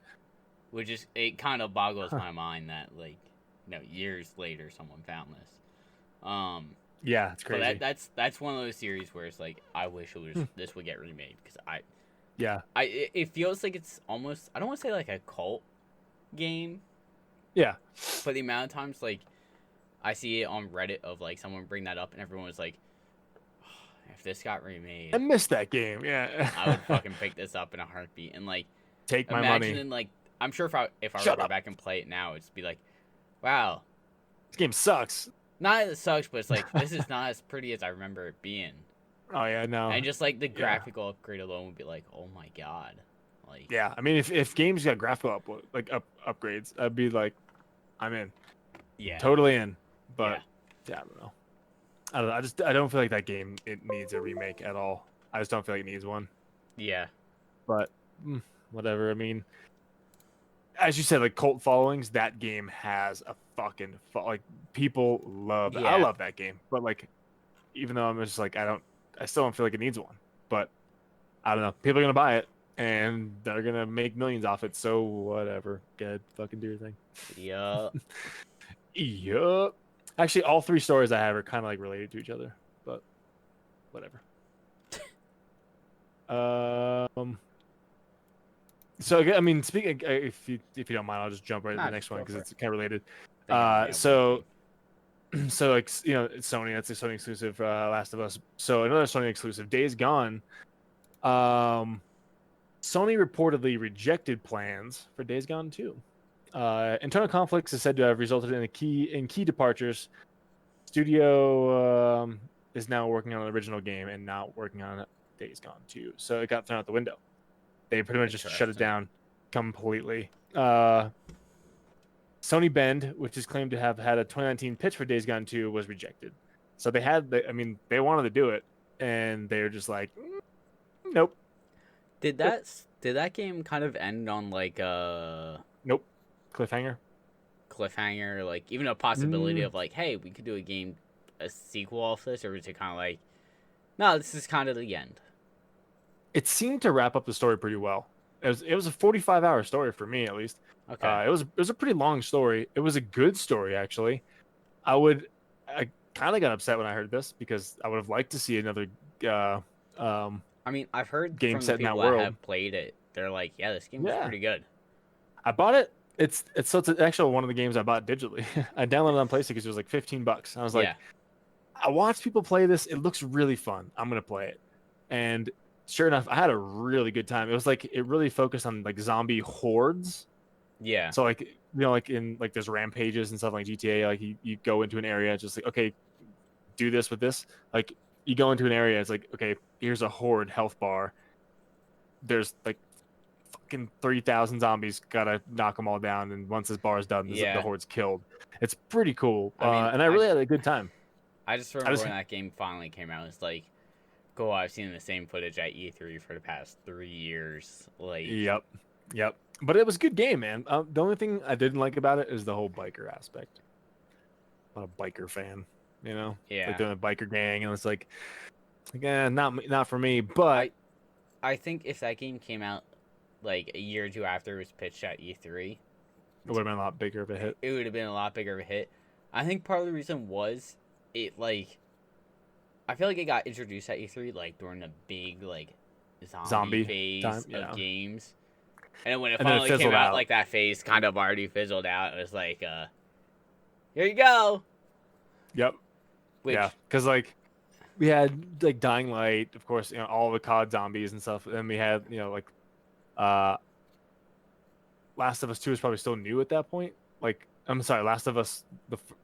Which is, it kind of boggles my mind that like, years later someone found this. Yeah, it's crazy. But that's one of those series where it's like I wish it was this would get remade because it feels like it's almost, I don't want to say like a cult game. Yeah. But the amount of times like I see it on Reddit of like someone bring that up and everyone was like, oh, if this got remade, I missed that game. Yeah. I would fucking pick this up in a heartbeat and like take my money. And like I'm sure if I were to go back and play it now, it'd be like, wow, this game sucks. Not that it sucks, but it's like this is not as pretty as I remember it being. Oh yeah, no. And just like the graphical upgrade alone would be like, oh my god. Like, yeah, I mean, if games got graphical upgrades, I'd be like, I'm in. Yeah. Totally in. But I don't know. I don't feel like that game it needs a remake at all. I just don't feel like it needs one. Yeah. But whatever. I mean, as you said, like cult followings, that game has a fucking like people love. I love that game, but like, even though I'm just like I still don't feel like it needs one. But I don't know. People are gonna buy it. And they're gonna make millions off it, so whatever. Go ahead, fucking do your thing. Yup. Yup. Actually, all three stories I have are kind of like related to each other, but whatever. So I mean, speaking, if you don't mind, I'll just jump right to Nah, the just next one go because for it's kind of related. They only have So one so like it's Sony. That's a Sony exclusive. Last of Us. So another Sony exclusive. Days Gone. Um, Sony reportedly rejected plans for Days Gone 2. Internal conflicts is said to have resulted in key departures. Studio is now working on an original game and not working on Days Gone 2. So it got thrown out the window. They pretty much just shut it Interesting. down completely. Sony Bend, which is claimed to have had a 2019 pitch for Days Gone 2, was rejected. So they wanted to do it, and they're just like, nope, Did that game kind of end on like a nope, cliffhanger. cliffhanger, like even a possibility Mm, of like, hey, we could do a sequel off this, or was it kind of like, no, this is kind of the end? it seemed to wrap up the story pretty well. It was a 45-hour story for me at least. Okay. It was a pretty long story. It was a good story actually. I kind of got upset when I heard this because I would have liked to see another uh, um, I mean, I've heard game from the set in that people that world. have played it, they're like, yeah, this game was Yeah, pretty good. I bought it. It's actually one of the games I bought digitally. I downloaded it on PlayStation because it was like $15. I was like, Yeah. I watched people play this. It looks really fun. I'm gonna play it. And sure enough, I had a really good time. It was like it really focused on like zombie hordes. Yeah. So like like in like there's rampages and stuff like GTA. Like you go into an area, just like okay, do this with this. Like you go into an area, it's like okay, here's a horde health bar. There's like fucking 3,000 zombies. Gotta knock them all down, and once this bar is done, the Yeah. horde's killed. It's pretty cool, I mean, and I really had a good time. I just I remember just when that game finally came out, it's like, cool, I've seen the same footage at E3 for the past 3 years. Like, Yep. But it was a good game, man. The only thing I didn't like about it is the whole biker aspect. I'm not a biker fan, like yeah. doing a biker gang, and it's like not for me. But I think if that game came out like a year or two after it was pitched at E3, it would have been a lot bigger of a hit. it would have been a lot bigger of a hit. I think part of the reason was it like I feel like it got introduced at E3 like during the big like zombie phase time, yeah. of games. And then when it And then it finally came fizzled out, out. like that phase kind of already fizzled out. It was like, here you go. Yep. Which, Yeah, because like we had like Dying Light, of course, all the COD zombies and stuff. And then we had like Last of Us 2 is probably still new at that point. Like I'm sorry, Last of Us,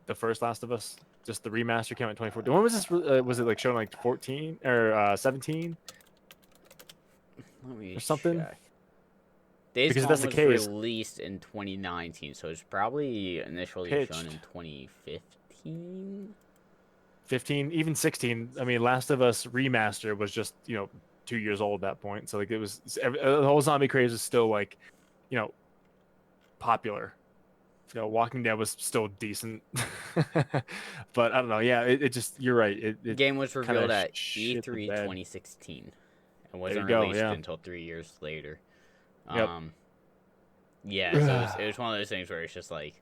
the first Last of Us, just the remaster came out in 2014. When was this? Was it like shown like 14 or 17 let me or something? check. Days Because Gone if that's the was case, released in 2019, so it's probably initially Pitched. shown in 2015. 15, even 16. I mean, Last of Us remaster was just 2 years old at that point. So like it was the whole zombie craze was still like popular. Walking Dead was still decent, but I don't know. Yeah, it just you're right. The It game was revealed at shit the E3 bed. 2016 and There you wasn't go, released yeah. until 3 years later. Yep. Yeah, so it was one of those things where it's just like,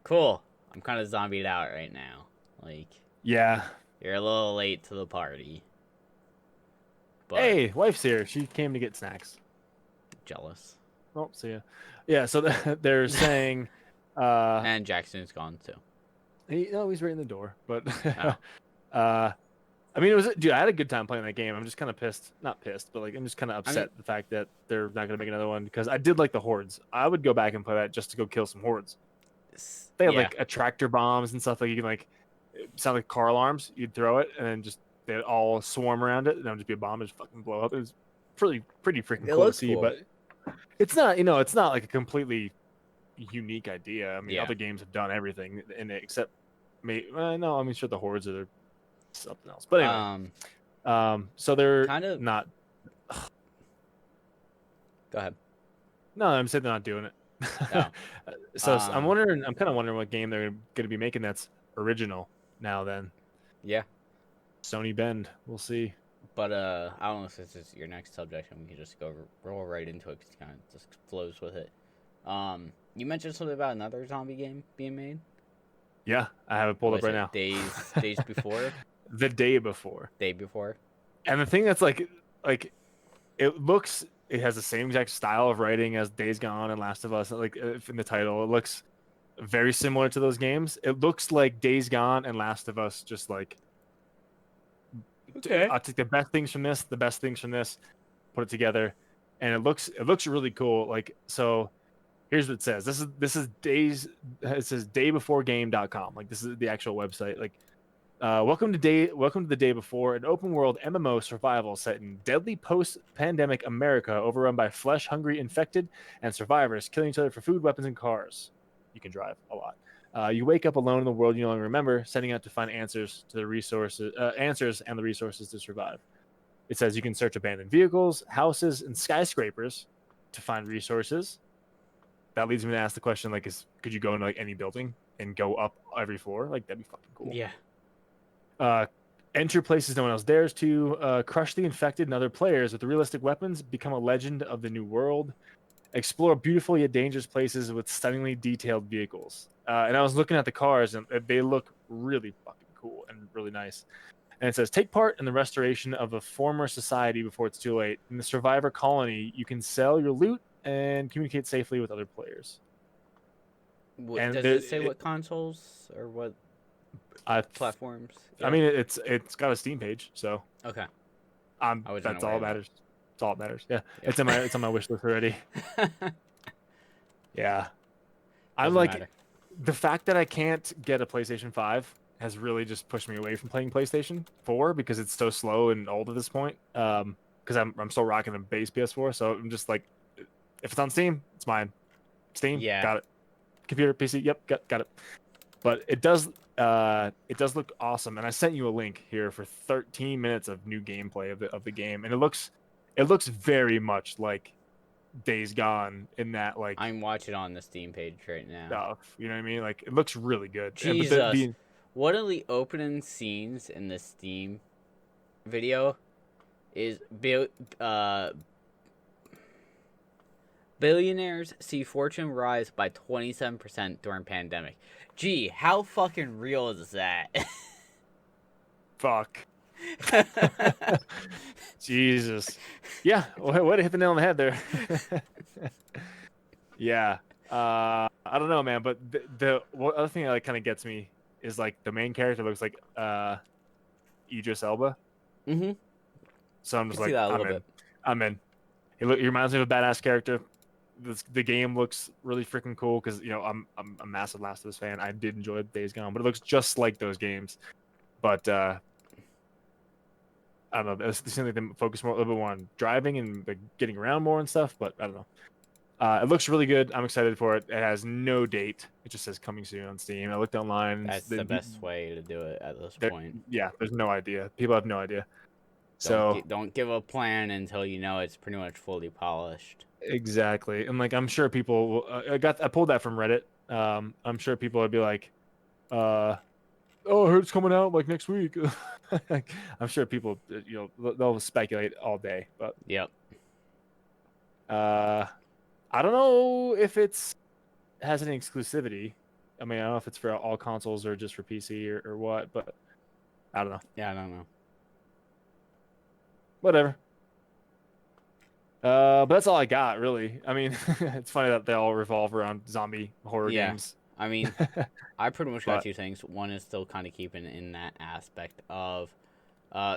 cool, I'm kind of zombied out right now. Like, Yeah. you're a little late to the party. But Hey, wife's here. She came to get snacks. jealous. Oh, see ya. Yeah. So they're saying, And Jackson's gone too. he's right in the door. But, Oh. I mean, dude, I had a good time playing that game. I'm just kind of pissed. Not pissed, but like I'm just kind of upset the fact that they're not gonna make another one because I did like the hordes. I would go back and play that just to go kill some hordes. They had like attractor bombs and stuff like you can like it sound like car alarms. You'd throw it and then just they'd all swarm around it and it'd just be a bomb and just fucking blow up. It was pretty freaking It cool to looks see, cool. but it's not like a completely unique idea. I mean, Yeah. other games have done everything in it except no, I mean sure the hordes are something else. But anyway, so they're kind of not. Go ahead. No, I'm saying they're not doing it. Oh. So I'm kind of wondering what game they're going to be making that's original now. Then Yeah. Sony Bend, we'll see. But I don't know if this is your next subject, and we can just roll right into it because it kind of just flows with it. You mentioned something about another zombie game being made. Yeah, I have it pulled up right now. Days before. The day before. Day before. And the thing that's like it looks it has the same exact style of writing as Days Gone and Last of Us. Like in the title, it looks very similar to those games. It looks like Days Gone and Last of Us, just like Okay. I'll take the best things from this, the best things from this, put it together, and it looks really cool. Like so, here's what it says. This is days. It says daybeforegame.com. Like this is the actual website. Like welcome to the day before, an open world MMO survival set in deadly post-pandemic America, overrun by flesh-hungry infected and survivors killing each other for food, weapons, and cars. You can drive a lot. You wake up alone in the world you no longer remember, setting out to find answers and the resources to survive. It says you can search abandoned vehicles, houses, and skyscrapers to find resources. That leads me to ask the question: like, could you go into like any building and go up every floor? Like that'd be fucking cool. Yeah. Enter places no one else dares to, crush the infected and other players with realistic weapons, become a legend of the new world, explore beautiful yet dangerous places with stunningly detailed vehicles. And I was looking at the cars, and they look really fucking cool and really nice. And it says, take part in the restoration of a former society before it's too late. In the survivor colony, you can sell your loot and communicate safely with other players. And Does it say what consoles or what platforms? I mean, it's got a Steam page, so Okay. that's all that matters. It's all that matters. Yeah, yeah. It's on my wish list already. Yeah, I'm like matter. The fact that I can't get a PlayStation 5 has really just pushed me away from playing PlayStation 4 because it's so slow and old at this point. Because I'm still rocking a base PS4, so I'm just like, if it's on Steam, it's mine. Steam, Yeah, got it. Computer, PC, yep, got it. But it does look awesome, and I sent you a link here for 13 minutes of new gameplay of the game, and it looks very much like Days Gone in that, like, I'm watching on the Steam page right now. Stuff, you know what I mean? Like it looks really good. Jesus, one of the opening scenes in the Steam video is billionaires see fortune rise by 27% during pandemic. Gee, how fucking real is that? Fuck. Jesus. Yeah, way to hit the nail on the head there. Yeah. I don't know, man, but the other thing that like kind of gets me is like the main character looks like Idris Elba. Mm-hmm. So I'm just like, I'm in. He reminds me of a badass character. The game looks really freaking cool because I'm a massive Last of Us fan. I did enjoy Days Gone, but it looks just like those games. But I don't know. It seems like they focus a little bit more on driving and like, getting around more and stuff. But I don't know. It looks really good. I'm excited for it. It has no date. It just says coming soon on Steam. I looked online. That's the best way to do it at this point. Yeah, there's no idea. People have no idea. Don't give a plan until you know it's pretty much fully polished. Exactly, and like I'm sure people will, I pulled that from Reddit. I'm sure people would be like, "Oh, I heard it's coming out like next week." I'm sure people, they'll speculate all day, but yep. I don't know if has any exclusivity. I mean, I don't know if it's for all consoles or just for PC or what, but I don't know. Yeah, I don't know. Whatever. But that's all I got, really. I mean, it's funny that they all revolve around zombie horror games. I mean, I pretty much got two things. One is still kind of keeping in that aspect of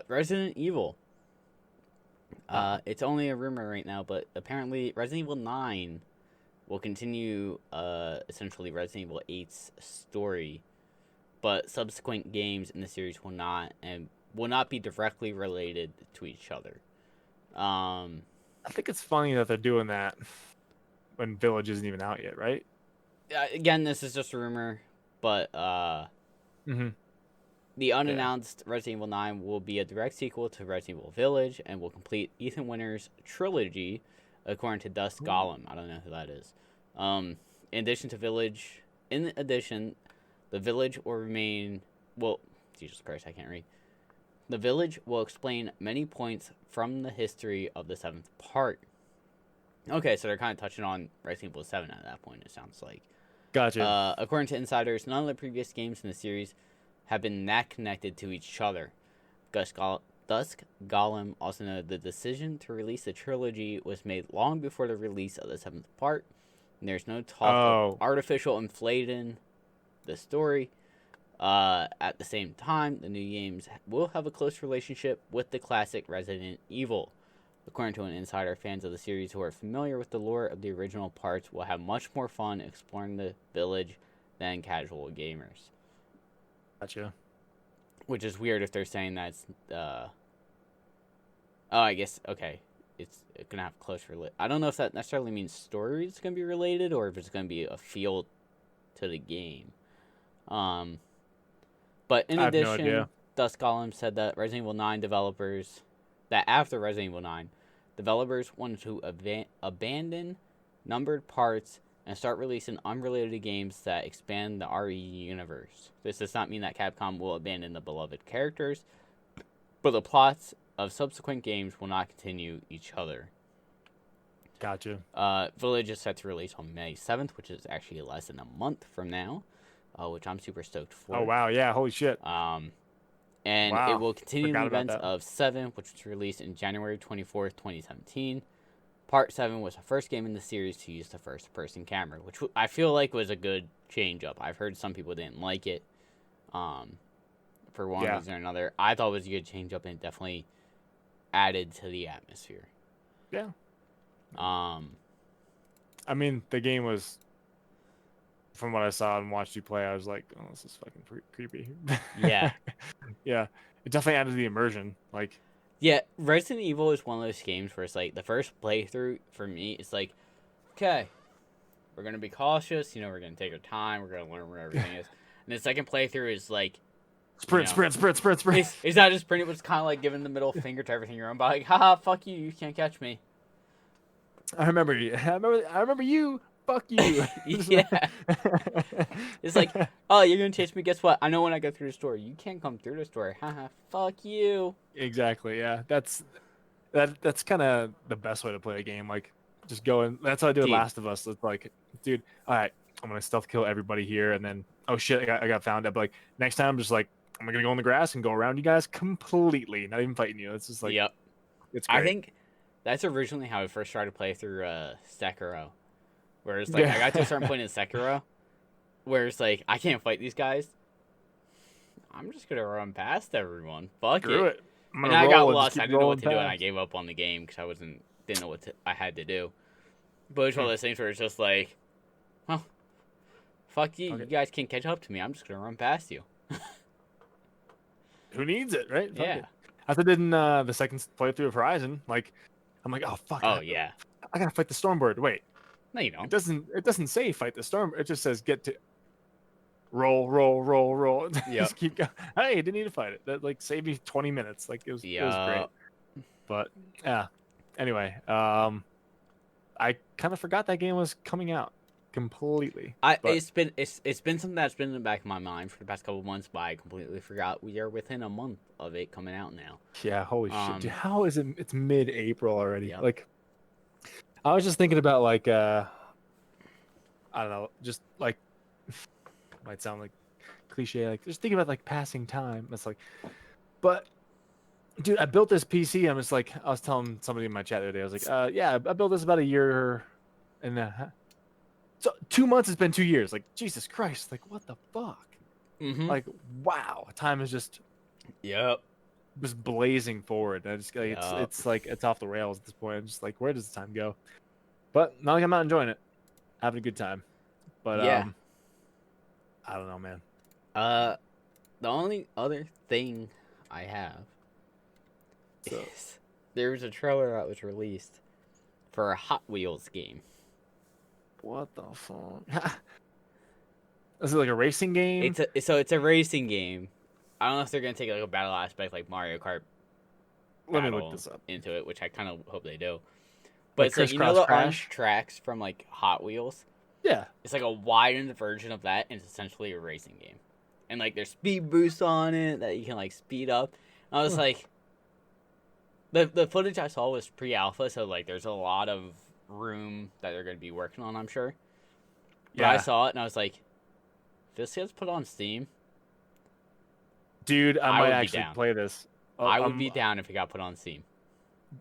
Resident Evil. It's only a rumor right now, but apparently Resident Evil 9 will continue essentially Resident Evil 8's story, but subsequent games in the series will not, and will not be directly related to each other. I think it's funny that they're doing that when Village isn't even out yet, right? Again, this is just a rumor, but the unannounced Resident Evil 9 will be a direct sequel to Resident Evil Village and will complete Ethan Winter's trilogy, according to Dust Golem. I don't know who that is. In addition, the Village will remain... Well, Jesus Christ, I can't read. The Village will explain many points from the history of the 7th part. Okay, so they're kind of touching on Resident Evil 7 at that point, it sounds like. Gotcha. According to insiders, none of the previous games in the series have been that connected to each other. Dust Dusk Golem also noted the decision to release the trilogy was made long before the release of the 7th part. And there's no talk of artificial inflating the story. At the same time, the new games will have a close relationship with the classic Resident Evil. According to an insider, fans of the series who are familiar with the lore of the original parts will have much more fun exploring the village than casual gamers. Gotcha. Which is weird if they're saying that's, I guess, okay. It's going to have close relate. I don't know if that necessarily means story is going to be related or if it's going to be a feel to the game. But in addition, Dusk Golem said that Resident Evil 9 developers, that after Resident Evil 9, developers wanted to abandon numbered parts and start releasing unrelated games that expand the RE universe. This does not mean that Capcom will abandon the beloved characters, but the plots of subsequent games will not continue each other. Gotcha. Village is set to release on May 7th, which is actually less than a month from now, which I'm super stoked for. Oh, wow. Yeah, holy shit. And it will continue the events of 7, which was released in January 24th, 2017. Part 7 was the first game in the series to use the first-person camera, which I feel like was a good change-up. I've heard some people didn't like it for one reason or another. I thought it was a good change-up, and it definitely added to the atmosphere. Yeah. I mean, the game was, from what I saw and watched you play, I was like, oh, this is fucking creepy. Yeah. Yeah. It definitely added to the immersion. Like, yeah, Resident Evil is one of those games where it's like the first playthrough for me, it's like, okay, we're going to be cautious. You know, we're going to take our time. We're going to learn where everything is. And the second playthrough is like, sprint. It's not just sprint, but it's kind of like giving the middle finger to everything you're on. But like, haha, fuck you. You can't catch me. I remember you. Fuck you. Yeah. It's like, oh, you're going to chase me. Guess what? I know when I go through the store. You can't come through the store. Haha, fuck you. Exactly. Yeah. That's kind of the best way to play a game. Like, just go and that's how I do with Last of Us. It's like, dude, all right, I'm going to stealth kill everybody here. And then, oh shit, I got found out. But like, next time I'm just like, I'm going to go in the grass and go around you guys completely. Not even fighting you. It's just like, yep. It's great. I think that's originally how I first started to play through Sekiro. Where it's like, I got to a certain point in Sekiro where it's like, I can't fight these guys. I'm just going to run past everyone. Fuck it. And I got lost. I didn't know what to do, and I gave up on the game because I didn't know what I had to do. But it's one of those things where it's just like, well, fuck you. Okay. You guys can't catch up to me. I'm just going to run past you. Who needs it, right? Yeah. Fuck it. As I did in the second playthrough of Horizon, like, I'm like, oh, fuck. Oh, yeah. I got to fight the Stormbird. Wait. No, you don't. It doesn't say fight the storm. It just says get to roll. Yeah. Just keep going. Hey, didn't need to fight it. That like saved me 20 minutes. Like it was great. But yeah. Anyway, I kind of forgot that game was coming out completely. It's been something that's been in the back of my mind for the past couple of months, but I completely forgot we are within a month of it coming out now. Yeah, holy shit. Dude, how is it? It's mid-April already. Yep. Like I was just thinking about like I don't know, just like might sound like cliche, like just thinking about like passing time. It's like, but dude, I built this PC. I'm just like, I was telling somebody in my chat the other day, I was like, yeah, I built this about a year and so 2 months has been 2 years. Like Jesus Christ, like what the fuck? Mm-hmm. Like wow, time is just just blazing forward. I just like it's like it's off the rails at this point. I'm just like, where does the time go? But not like I'm not enjoying it, having a good time. But I don't know, man. The only other thing I have is there was a trailer that was released for a Hot Wheels game. What the fuck? Is it like a racing game? It's a racing game. I don't know if they're gonna take like a battle aspect like Mario Kart. Let me look this up into it, which I kind of hope they do. But like it's like, you know the orange tracks from like Hot Wheels? Yeah. It's like a widened version of that, and it's essentially a racing game. And like there's speed boosts on it that you can like speed up. And I was like, the footage I saw was pre-alpha, so like there's a lot of room that they're gonna be working on, I'm sure. But I saw it and I was like, if this gets put on Steam, dude, I might actually play this. I would be down if it got put on Steam.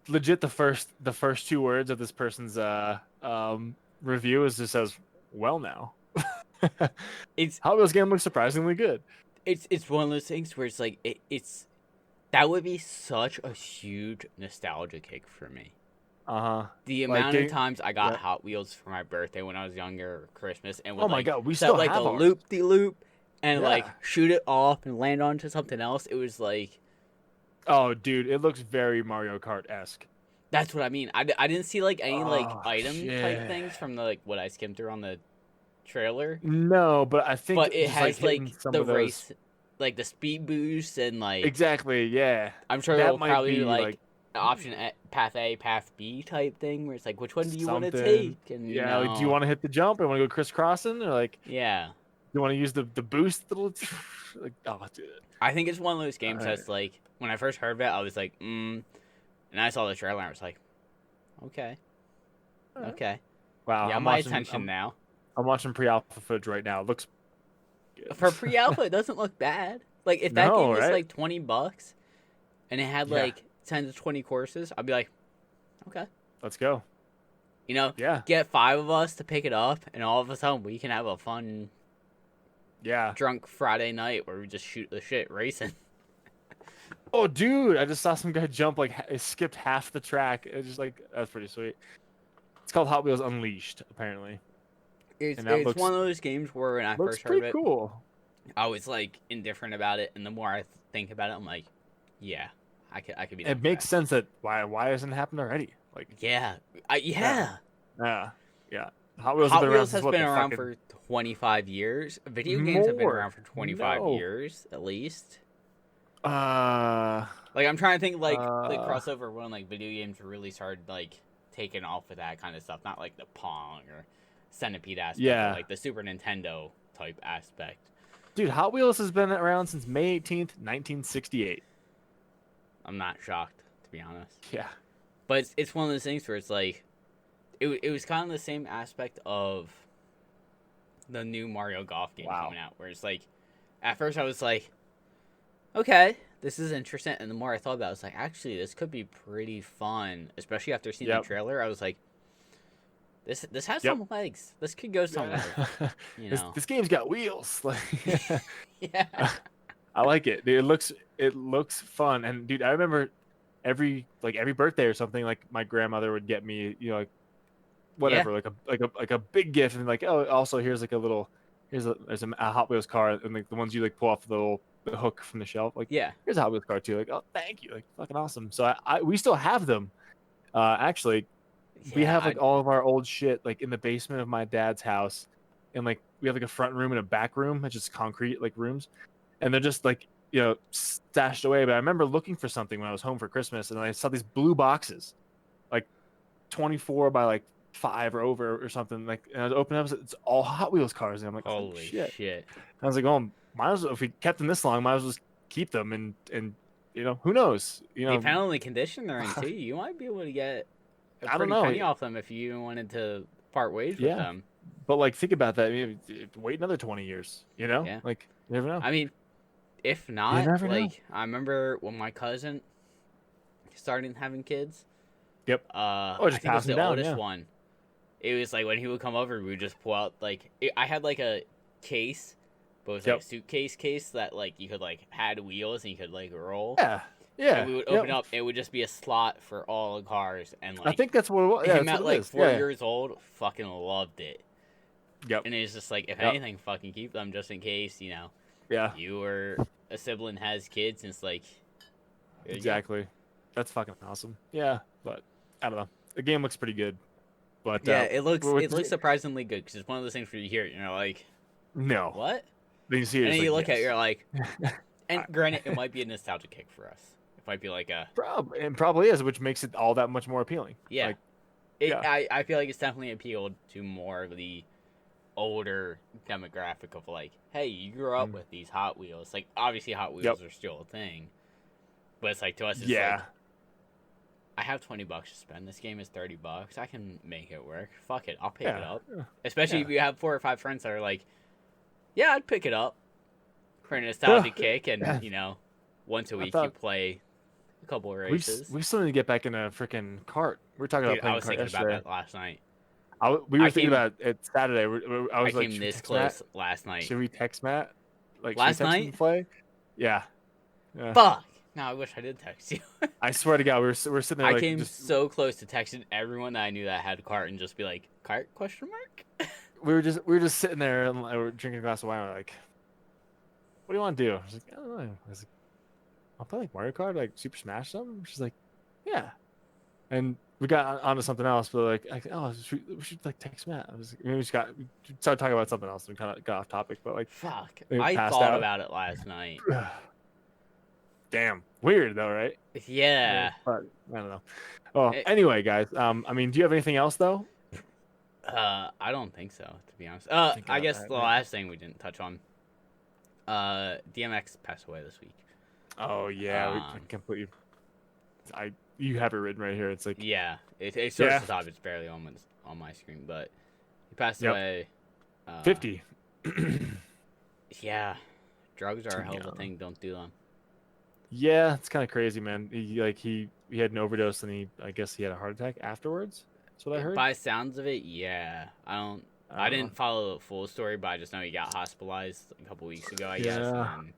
Legit, the first 2 words of this person's review is just says, "Well, now." It's Hot Wheels game looks surprisingly good. it's one of those things where it's like it's that would be such a huge nostalgia kick for me. The amount of times I got Hot Wheels for my birthday when I was younger, or Christmas, and would oh my god, we set still like have a ours. loop and like shoot it off and land onto something else. It was like, oh dude, it looks very Mario Kart-esque. that's what I mean. I didn't see like any like item type things from the like what I skimmed through on the trailer. No, but I think But it just, has like some the of those... race, like the speed boost and like Exactly, yeah. I'm sure That it'll might probably be, be like option path A, path B type thing, where it's like, which one do you want to something. take? And Yeah, like, do you want to hit the jump or want to go crisscrossing, or like yeah, you want to use the boost little like, oh dude. I think it's one of those games Alright. that's like, when I first heard of it, I was like, and I saw the trailer and I was like, okay, Alright. okay, Wow, yeah, I'm my watching, attention now. I'm watching pre-alpha footage right now. It looks good. For pre-alpha, it doesn't look bad. Like if that No, game was right? like $20 and it had Yeah. like 10 to 20 courses, I'd be like, okay. Let's go. You know, Yeah, get 5 of us to pick it up, and all of a sudden we can have a fun yeah. drunk Friday night where we just shoot the shit racing. Oh, dude, I just saw some guy jump like it skipped half the track. It's just like that's pretty sweet. It's called Hot Wheels Unleashed, apparently. It's And that looks- one of those games where when I Looks first heard pretty of it, cool. I was like indifferent about it, and the more I think about it, I'm like, yeah, I could be. down It for makes that. sense that why hasn't it happened already? Like, Yeah, yeah. Hot Wheels Hot have been around Wheels since has what, been the around fucking- for 25 years. Video games have been More. around for 25 No. years at least. Uh, Like I'm trying to think like the Uh. crossover when like video games really started like taking off with that kind of stuff. Not like the Pong or Centipede aspect, Yeah. but like the Super Nintendo type aspect. dude, Hot Wheels has been around since May 18th, 1968. I'm not shocked, to be honest. Yeah. But it's one of those things where it's like, it was kind of the same aspect of the new Mario Golf game Wow. coming out, where it's like, at first I was like, okay, this is interesting, and the more I thought about it, I was like, actually, this could be pretty fun, especially after seeing Yep. the trailer. I was like, this has Yep. some legs. This could go somewhere, you know? This game's got wheels. Like, Yeah. I like it. Dude, it looks fun. And dude, I remember every birthday or something, like my grandmother would get me, like whatever, like a big gift, and like, oh, also here's like a little, there's a Hot Wheels car, and like the ones you like pull off the hook from the shelf, like Yeah. here's a Hot Wheels car too. Like, oh, thank you, like fucking awesome. So we still have them. Actually, we Yeah, have like all of our old shit like in the basement of my dad's house, and like we have like a front room and a back room. It's just concrete like rooms, and they're just like stashed away. But I remember looking for something when I was home for Christmas, and I saw these blue boxes, like 24 by like 5 or over or something. Like, and I was opening up, it's all Hot Wheels cars, and I'm like, holy shit. And I was like, oh, might as well, if we kept them this long, might as well just keep them, and who knows, Depending on the condition they're in too, you might be able to get a I don't pretty know. penny off them if you wanted to part ways with Yeah. them. But like, think about that. I mean, wait another 20 years. Yeah. Like, you never know. I mean, if not, never know. like I remember when my cousin started having kids. Yep. I just think it was pass the them down, oldest yeah. one. It was like when he would come over, we would just pull out like I had like a case, but it was like Yep. a suitcase case that like you could like had wheels and you could like roll. Yeah. Yeah. And we would Yep. open up. It would just be a slot for all the cars, and like I think that's what it was. Yeah, him that's at what it like is. 4 Yeah. years old, fucking loved it. Yep. And it's just like, if Yep. anything, fucking keep them just in case, Yeah. you or a sibling has kids, and it's like, here you go. Exactly. That's fucking awesome. Yeah. But I don't know. The game looks pretty good. But Yeah, it looks with- surprisingly good, because it's one of those things where you hear it and you're like, no. what? Then you see it. And it's then you like, look at it, yes. you're like, and granted, it might be a nostalgia kick for us. It might be like a, Probably is, which makes it all that much more appealing. yeah. Like, I feel like it's definitely appealed to more of the older demographic of like, hey, you grew up with these Hot Wheels. Like, obviously Hot Wheels are still a thing, but it's like, to us, it's yeah. like, I have $20 to spend. This game is $30. I can make it work. Fuck it, I'll pick it Yeah. up. Especially if you have 4 or 5 friends that are like, yeah, I'd pick it up for a nostalgia kick, and Yeah. once a week you thought- play a couple of We races. we still need to get back in a freaking cart. We were talking about Dude, I playing was cart thinking yesterday. about that last night. We were I thinking came about it Saturday. I I was like, came should we this text Matt? close last night. Should we text Matt? Like, should we Last text him night? to play? Yeah. Yeah. Fuck. No, I wish I did text you. I swear to God, we're sitting there I like came just so close to texting everyone that I knew that had a cart and just be like, "Cart?" Question mark. we were just sitting there and like, we're drinking a glass of wine. We're like, what do you want to do? I was like, I don't know. I was like, I'll play like Mario Kart, like Super Smash something. She's like, yeah. And we got onto something else, but oh, we should like text Matt. We started talking about something else and we kind of got off topic, but like, Fuck. we I passed thought out. about it last night. Damn, weird though, right? Yeah. But I don't know. Oh, It- anyway, guys. I mean, do you have anything else though? I don't think so, to be honest. think I I- guess I- the last thing we didn't touch on. DMX passed away this week. Oh yeah, we Um, completely. You have it written right here. It's like Yeah, it starts Yeah. at the top. It's barely on my screen, but he passed Yep. away. 50. Yeah, drugs are a hell of a young. thing. Don't do them. Yeah, it's kind of crazy, man. He had an overdose and I guess he had a heart attack afterwards. That's what I heard. By sounds of it, yeah. I don't didn't know. follow the full story, but I just know he got hospitalized a couple weeks ago, I guess, Yeah. and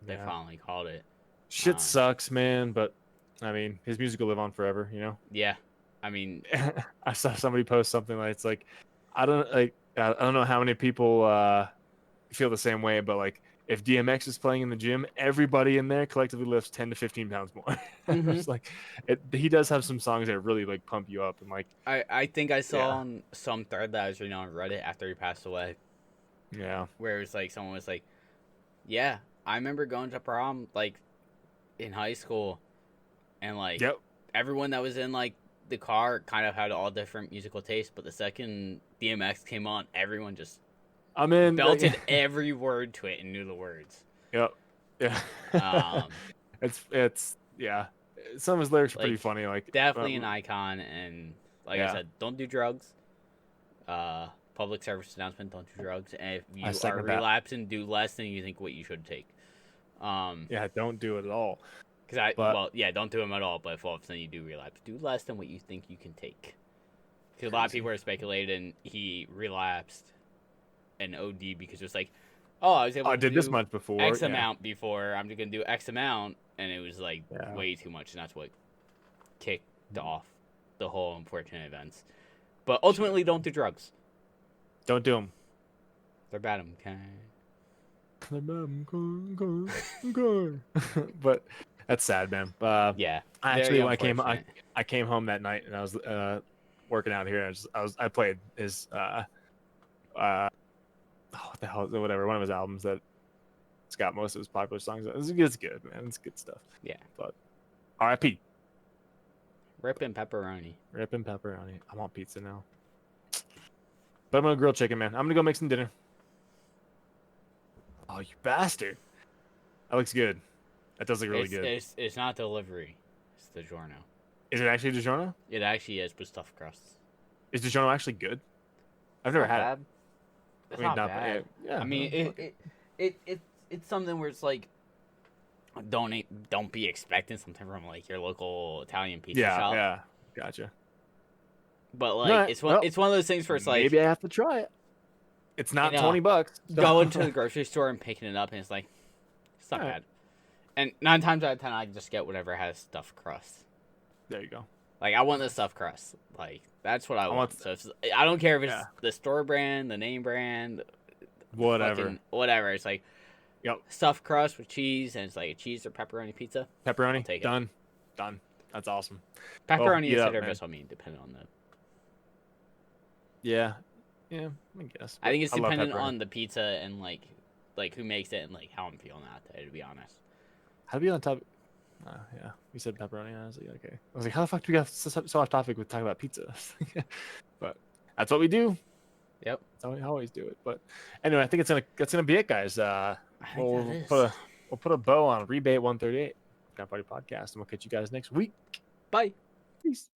they Yeah. finally called it. Shit um, sucks, man. But I mean, his music will live on forever. You know. Yeah, I mean, I saw somebody post something like it's like I don't know how many people feel the same way, but like if DMX is playing in the gym, everybody in there collectively lifts 10 to 15 pounds more. Mhm. It's like he does have some songs that really like pump you up and like I think I saw Yeah. on some thread that I was reading on Reddit after he passed away, yeah. where it was like someone was like, "Yeah, I remember going to prom like in high school, and like Yep. everyone that was in like the car kind of had all different musical tastes, but the second DMX came on, everyone just I'm in belted every word to it and knew the words." Yep. Yeah. Um, it's yeah. Some of his lyrics are pretty Like, funny. Like Definitely an icon, and like I Yeah. said, don't do drugs. Public service announcement: don't do drugs. And if you are second that. relapsing, do less than you think what you should take. Yeah, don't do it at all. Because But- don't do them at all. But if all of a sudden you do relapse, do less than what you think you can take. Because a lot of Crazy. people are speculating he relapsed and OD because it's like, oh, I was able I to did this do much before. X yeah. amount before. I'm just gonna do X amount, and it was like Yeah. way too much, and that's what kicked off the whole unfortunate events. But ultimately, don't do drugs. Don't do them. They're bad. Okay. But that's sad, man. Yeah. I very actually when unfortunate. I came home that night and I was working out here. I played his what the hell, whatever, one of his albums that it's got most of his popular songs. It's good, man. It's good stuff. Yeah. But R.I.P. Ripping pepperoni. Ripping pepperoni. I want pizza now. But I'm gonna grill chicken, man. I'm gonna go make some dinner. Oh, you bastard! That looks good. That does look really good. It's not delivery. It's DiGiorno. Is it actually DiGiorno? It actually is with stuffed crust. Is DiGiorno actually good? I've never had it. It's I mean, not bad. Yeah. I mean, it's something where it's like, don't be expecting something from like your local Italian pizza yeah, shop. yeah. Gotcha. But like, Alright, it's well, one of those things where it's like maybe I have to try it. It's not You know, $20. going to the grocery store and picking it up, and it's like, it's not Alright. bad. And 9 times out of 10, I just get whatever has stuffed crust. There you go. Like, I want the stuffed crust. Like, that's what I want. So I don't care if it's Yeah. the store brand, the name brand, Whatever. fucking whatever. It's like, Yep. stuffed crust with cheese, and it's like a cheese or pepperoni pizza. Pepperoni. I'll take it. Done. Done. That's awesome. Pepperoni eat is up, hit or man. miss on me, depending on the. Yeah. Yeah. I guess. I think it's I love dependent pepperoni. on the pizza and like who makes it and like how I'm feeling that day. To be honest. How do we get on top? Yeah, we said pepperoni. I was like, okay. I was like, how the fuck do we get so off topic with talking about pizza? But that's what we do. Yep. That's how we always do it. But anyway, I think that's gonna be it, guys. I think We'll that is. put a bow on Rebate 138 Guy Party Podcast, and we'll catch you guys next week. Bye. Peace.